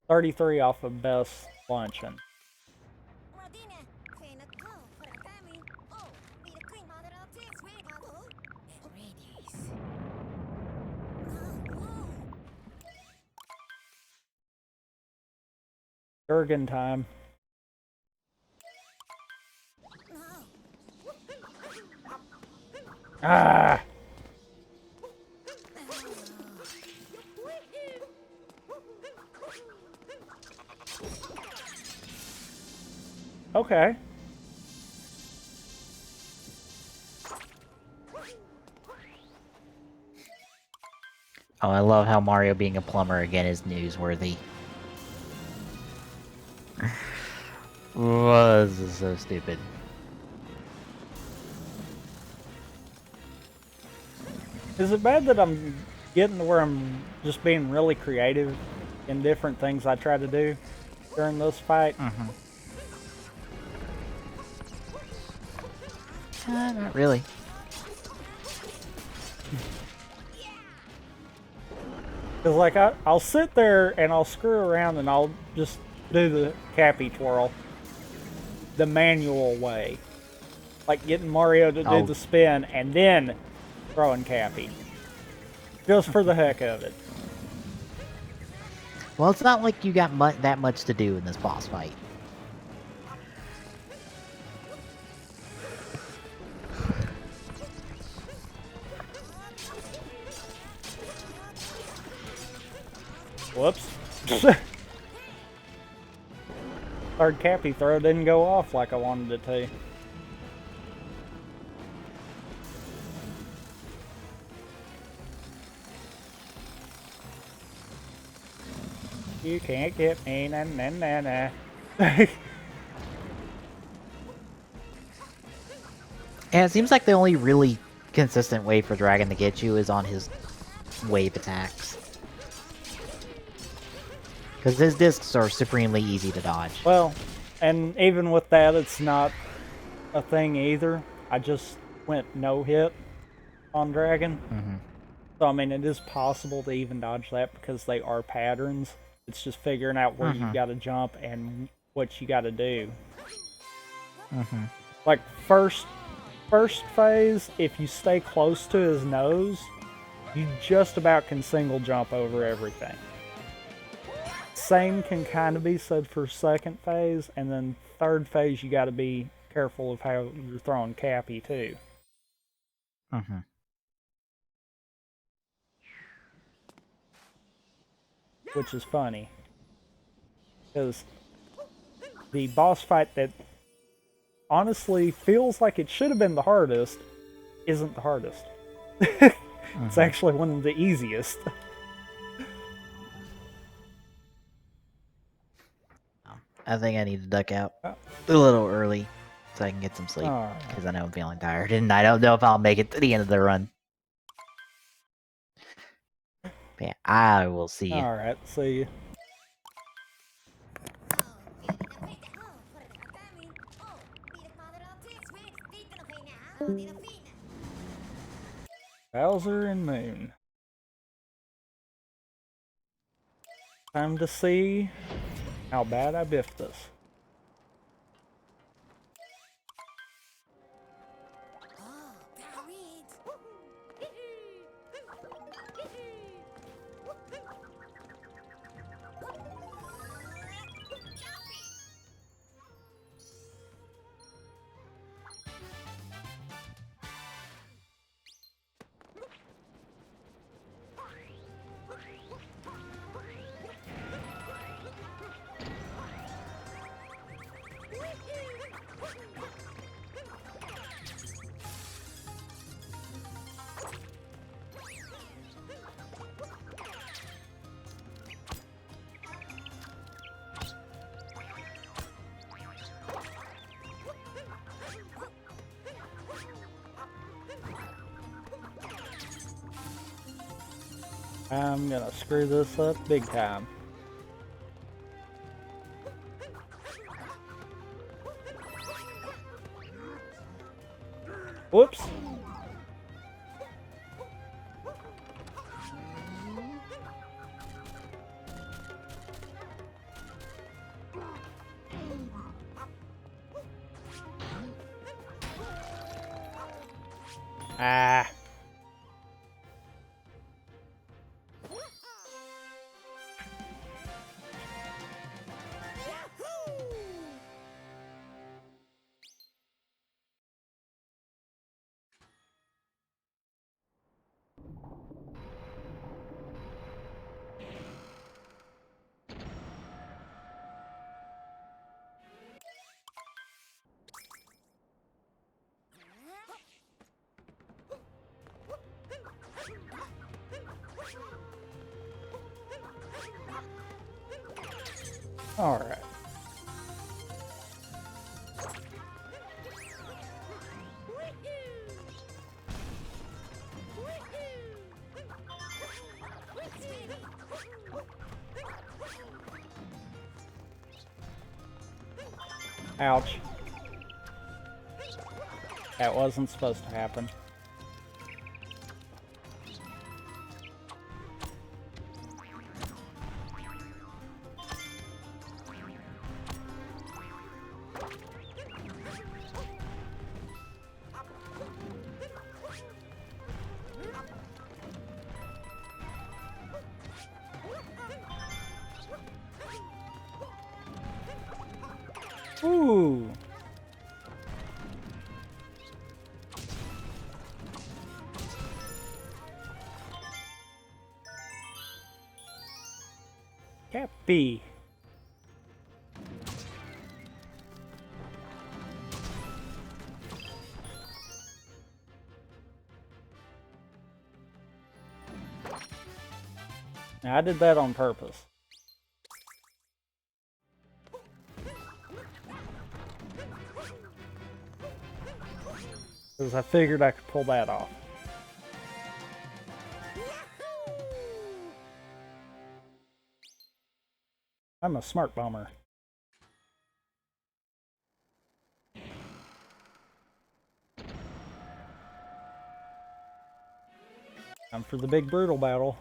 33 off of best luncheon. Kurgan time. Ah! Okay. Oh, I love how Mario being a plumber again is newsworthy. This is so stupid. Is it bad that I'm getting to where I'm just being really creative in different things I try to do during this fight? Not really. Because, like, I'll sit there and I'll screw around and I'll just do the Cappy twirl the manual way. Like getting Mario to do the spin and then throwing Cappy. Just for the heck of it. Well, it's not like you got that much to do in this boss fight. Whoops. Third Cappy throw didn't go off like I wanted it to. You can't get me, na na na na. And it seems like the only really consistent way for Dragon to get you is on his wave attacks. Because his discs are supremely easy to dodge. Well, and even with that, it's not a thing either. I just went no hit on Dragon. So, I mean, it is possible to even dodge that because they are patterns. It's just figuring out where you gotta jump and what you gotta do. Like, first phase, if you stay close to his nose, you just about can single jump over everything. Same can kind of be said for second phase, and then third phase you gotta be careful of how you're throwing Cappy too. Which is funny. Because the boss fight that honestly feels like it should have been the hardest isn't the hardest. It's actually one of the easiest. I think I need to duck out a little early so I can get some sleep. Because I know I'm feeling tired and I don't know if I'll make it to the end of the run. But yeah, I will see you. Alright, see you. Bowser and Moon. Time to see how bad I biffed this. I'm gonna screw this up big time. Whoops. Ah. All right. Ouch. That wasn't supposed to happen. Ooh. Cappy. Now, I did that on purpose. Because I figured I could pull that off. I'm a smart bomber. Time for the big brutal battle.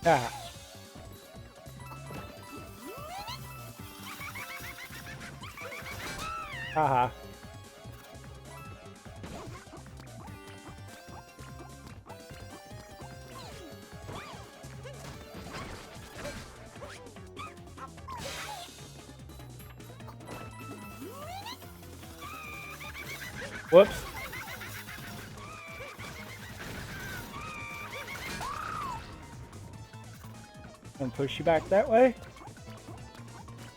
Ah. Haha. Whoops. Gonna push you back that way.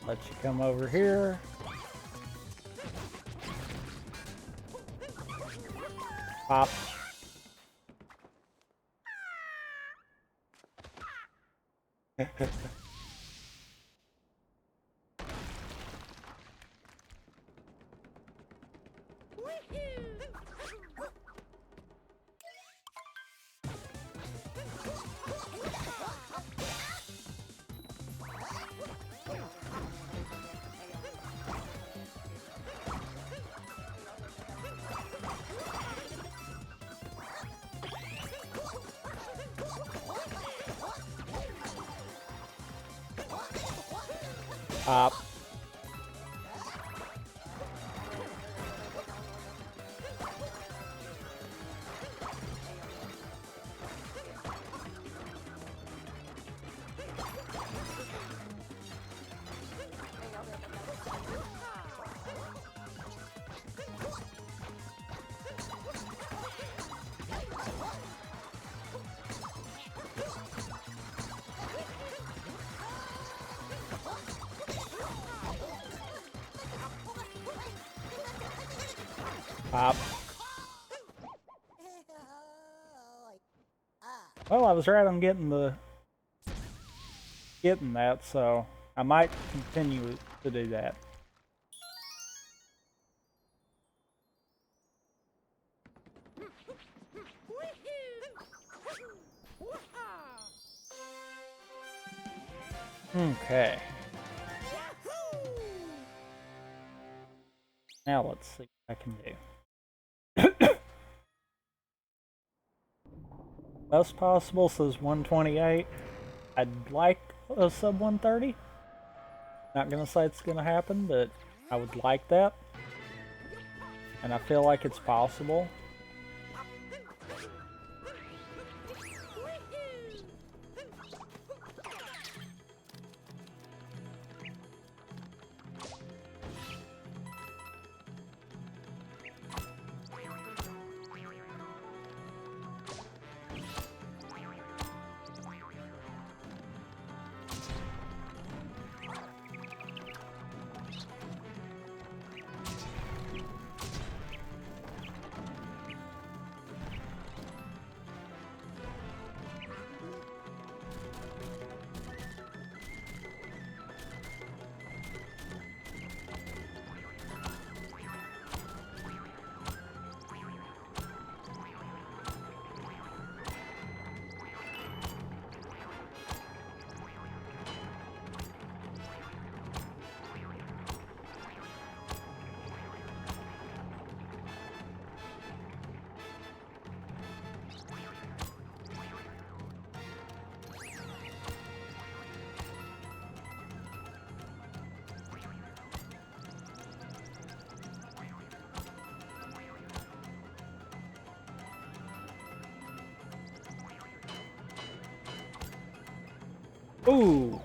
Let you come over here. Pop. Pop. Pop. Well, I was right on getting that, so I might continue to do that. Okay. Now let's see what I can do. Best possible says 128. I'd like a sub 130. Not gonna say it's gonna happen, but I would like that. And I feel like it's possible. Ooh.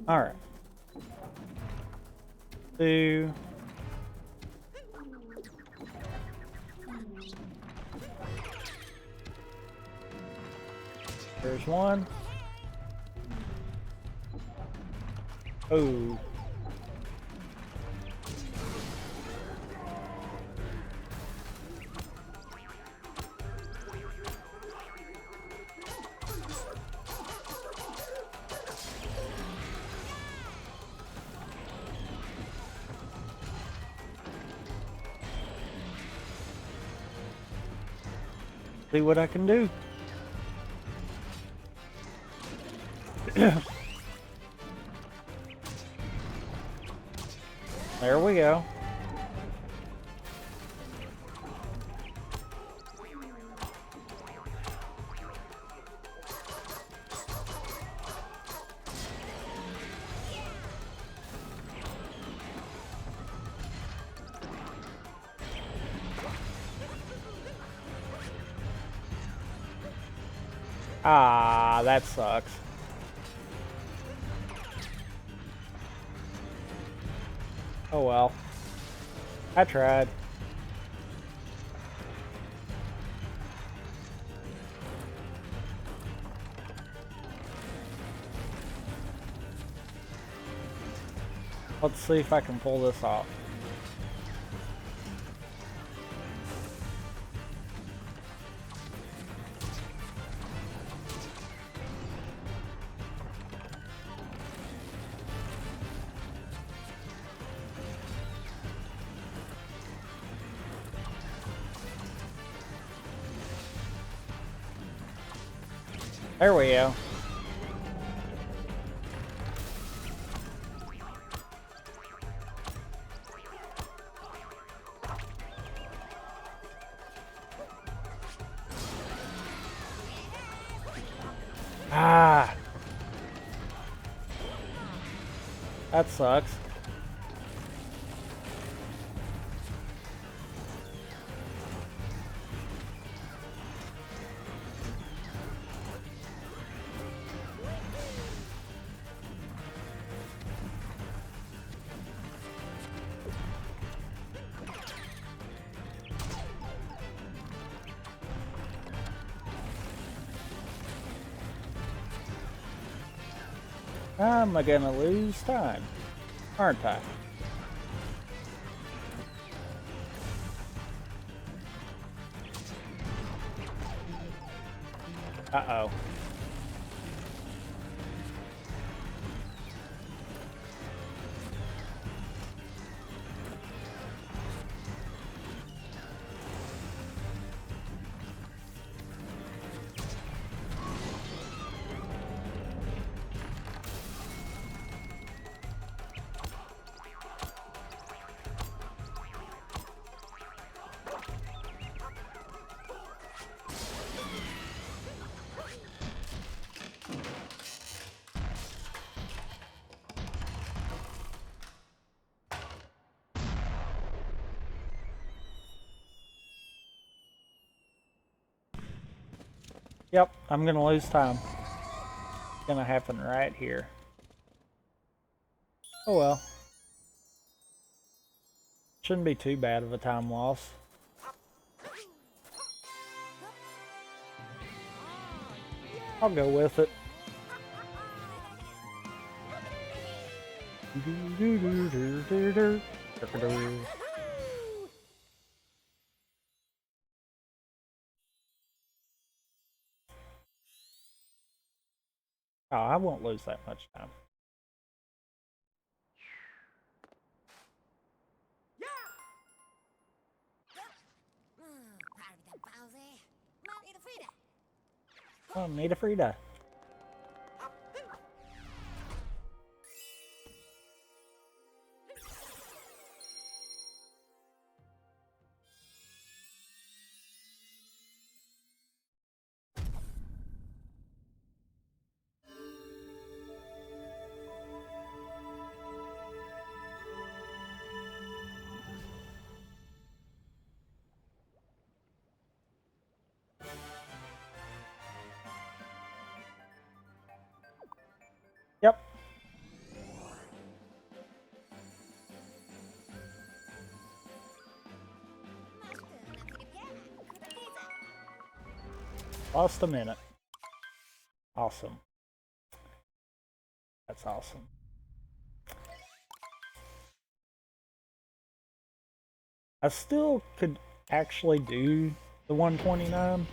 All right. Two. There's one. Oh. See what I can do. There we go. Ah, that sucks. Oh well. I tried. Let's see if I can pull this off. There we go. Ah! That sucks. I'm gonna lose time, aren't I? Uh-oh. Yep, I'm gonna lose time. It's gonna happen right here. Oh well. Shouldn't be too bad of a time loss. I'll go with it. Oh, I won't lose that much time. Oh, need a Frida. Yep. Lost a minute. Awesome. That's awesome. I still could actually do the 129.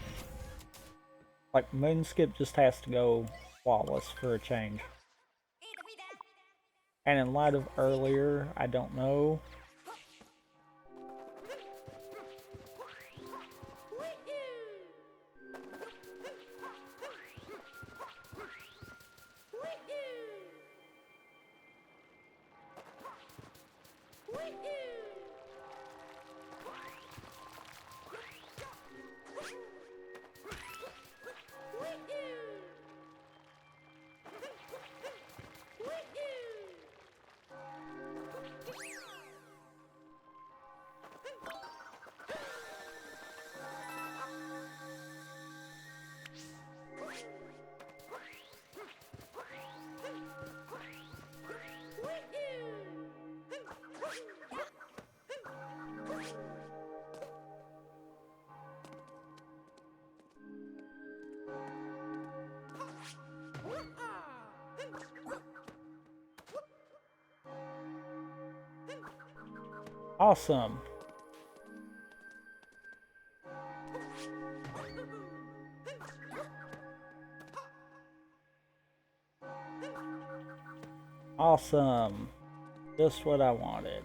Like, Moonskip just has to go flawless for a change. And in light of earlier, I don't know. Awesome. Awesome. Just what I wanted.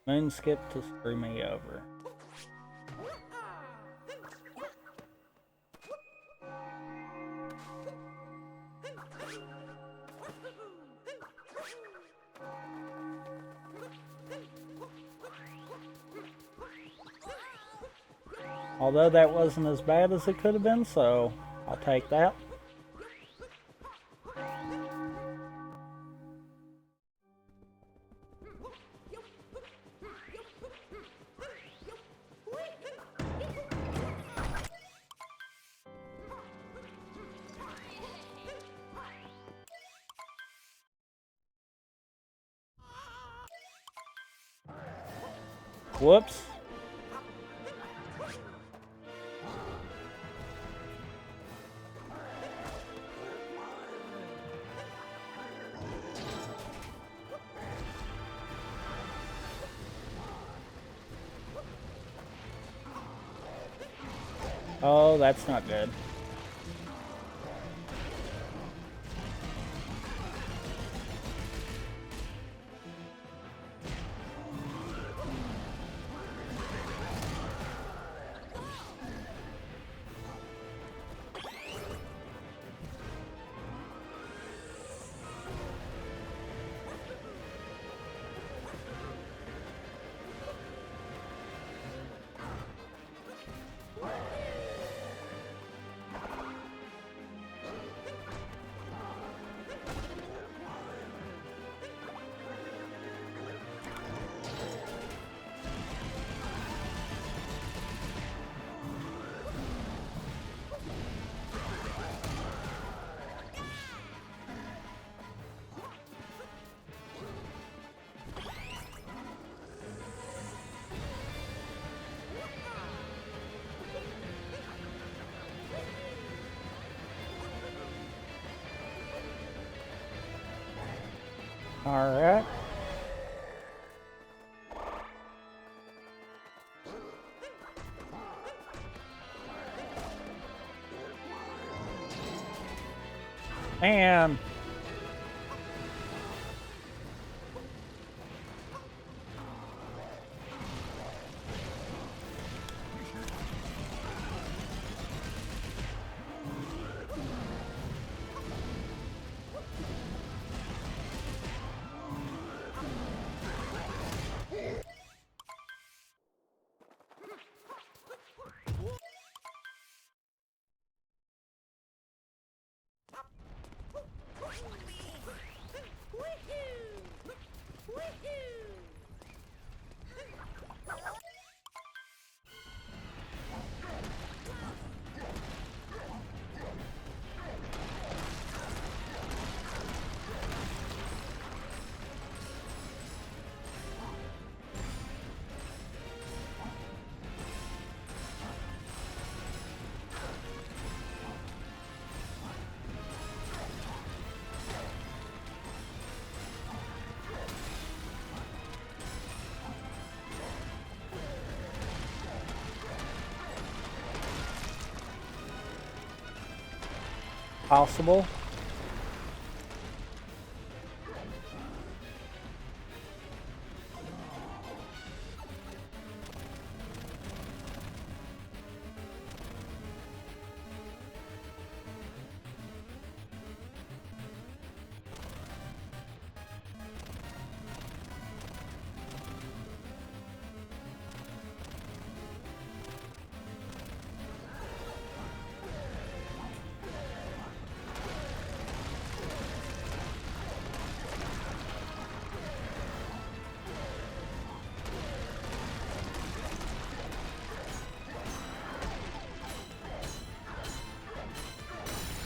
Moonskip to screw me over. Although that wasn't as bad as it could have been, so I'll take that. Whoops. Oh, that's not good. All right. Man. Possible.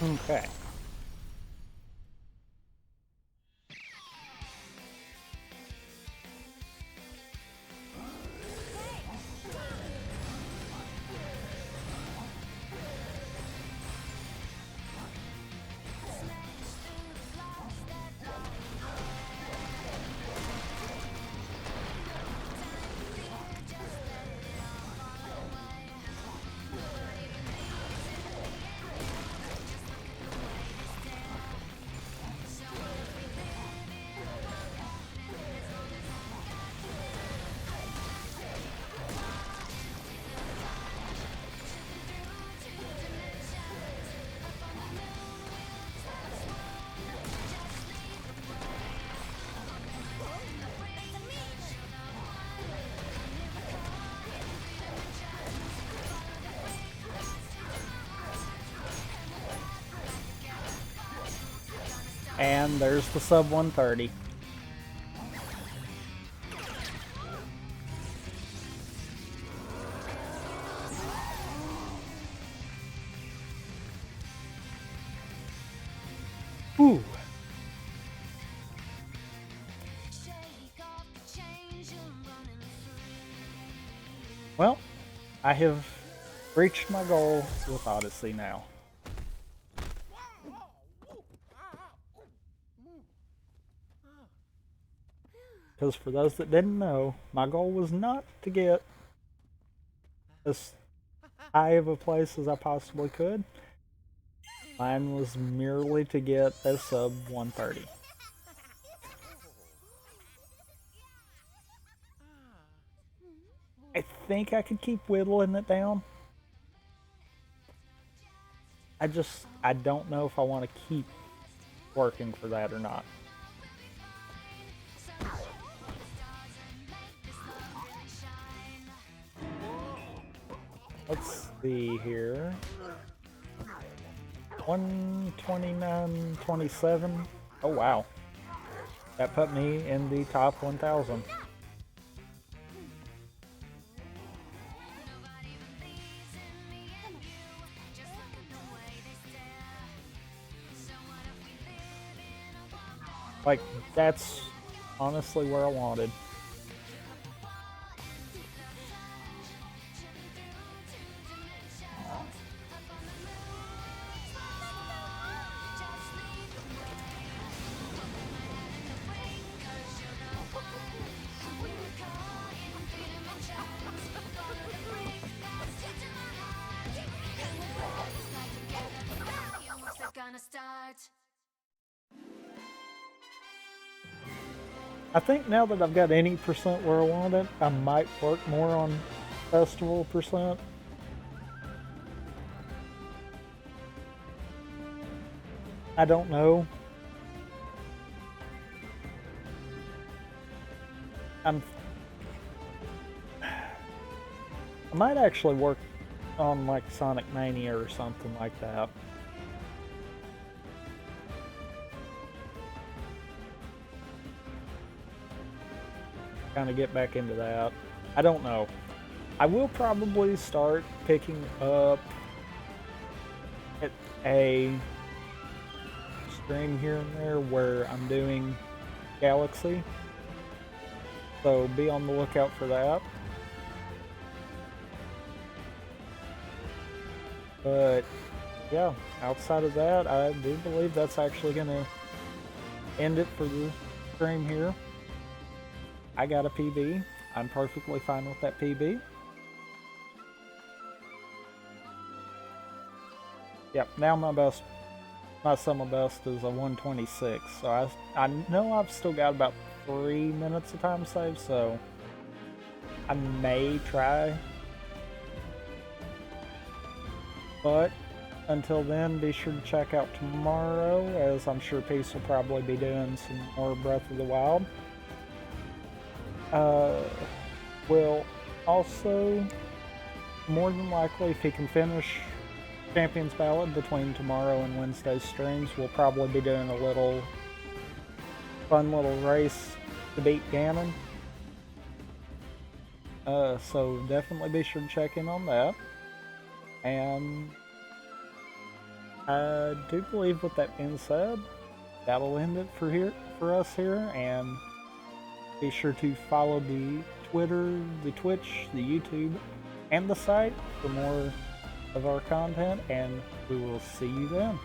Okay. And there's the sub 130. Ooh. Well, I have reached my goal with Odyssey now. Because for those that didn't know, my goal was not to get as high of a place as I possibly could. Mine was merely to get a sub 130. I think I could keep whittling it down. I don't know if I want to keep working for that or not. Let's see here. 129.27. Oh wow. That put me in the top 1,000. Like, that's honestly where I wanted. I think now that I've got any percent where I want it, I might work more on festival percent. I don't know. I might actually work on like Sonic Mania or something like that. Kind of get back into that. I don't know. I will probably start picking up a stream here and there where I'm doing Galaxy. So be on the lookout for that. But yeah, outside of that, I do believe that's actually going to end it for the stream here. I got a PB. I'm perfectly fine with that PB. Yep, now my sum of best is a 126. So I know I've still got about 3 minutes of time saved, so I may try. But until then, be sure to check out tomorrow, as I'm sure Peace will probably be doing some more Breath of the Wild. Will also, more than likely, if he can finish Champion's Ballad between tomorrow and Wednesday's streams, we'll probably be doing a little fun little race to beat Ganon. So definitely be sure to check in on that. And I do believe, with that being said, that'll end it for us here, and be sure to follow the Twitter, the Twitch, the YouTube, and the site for more of our content, and we will see you then.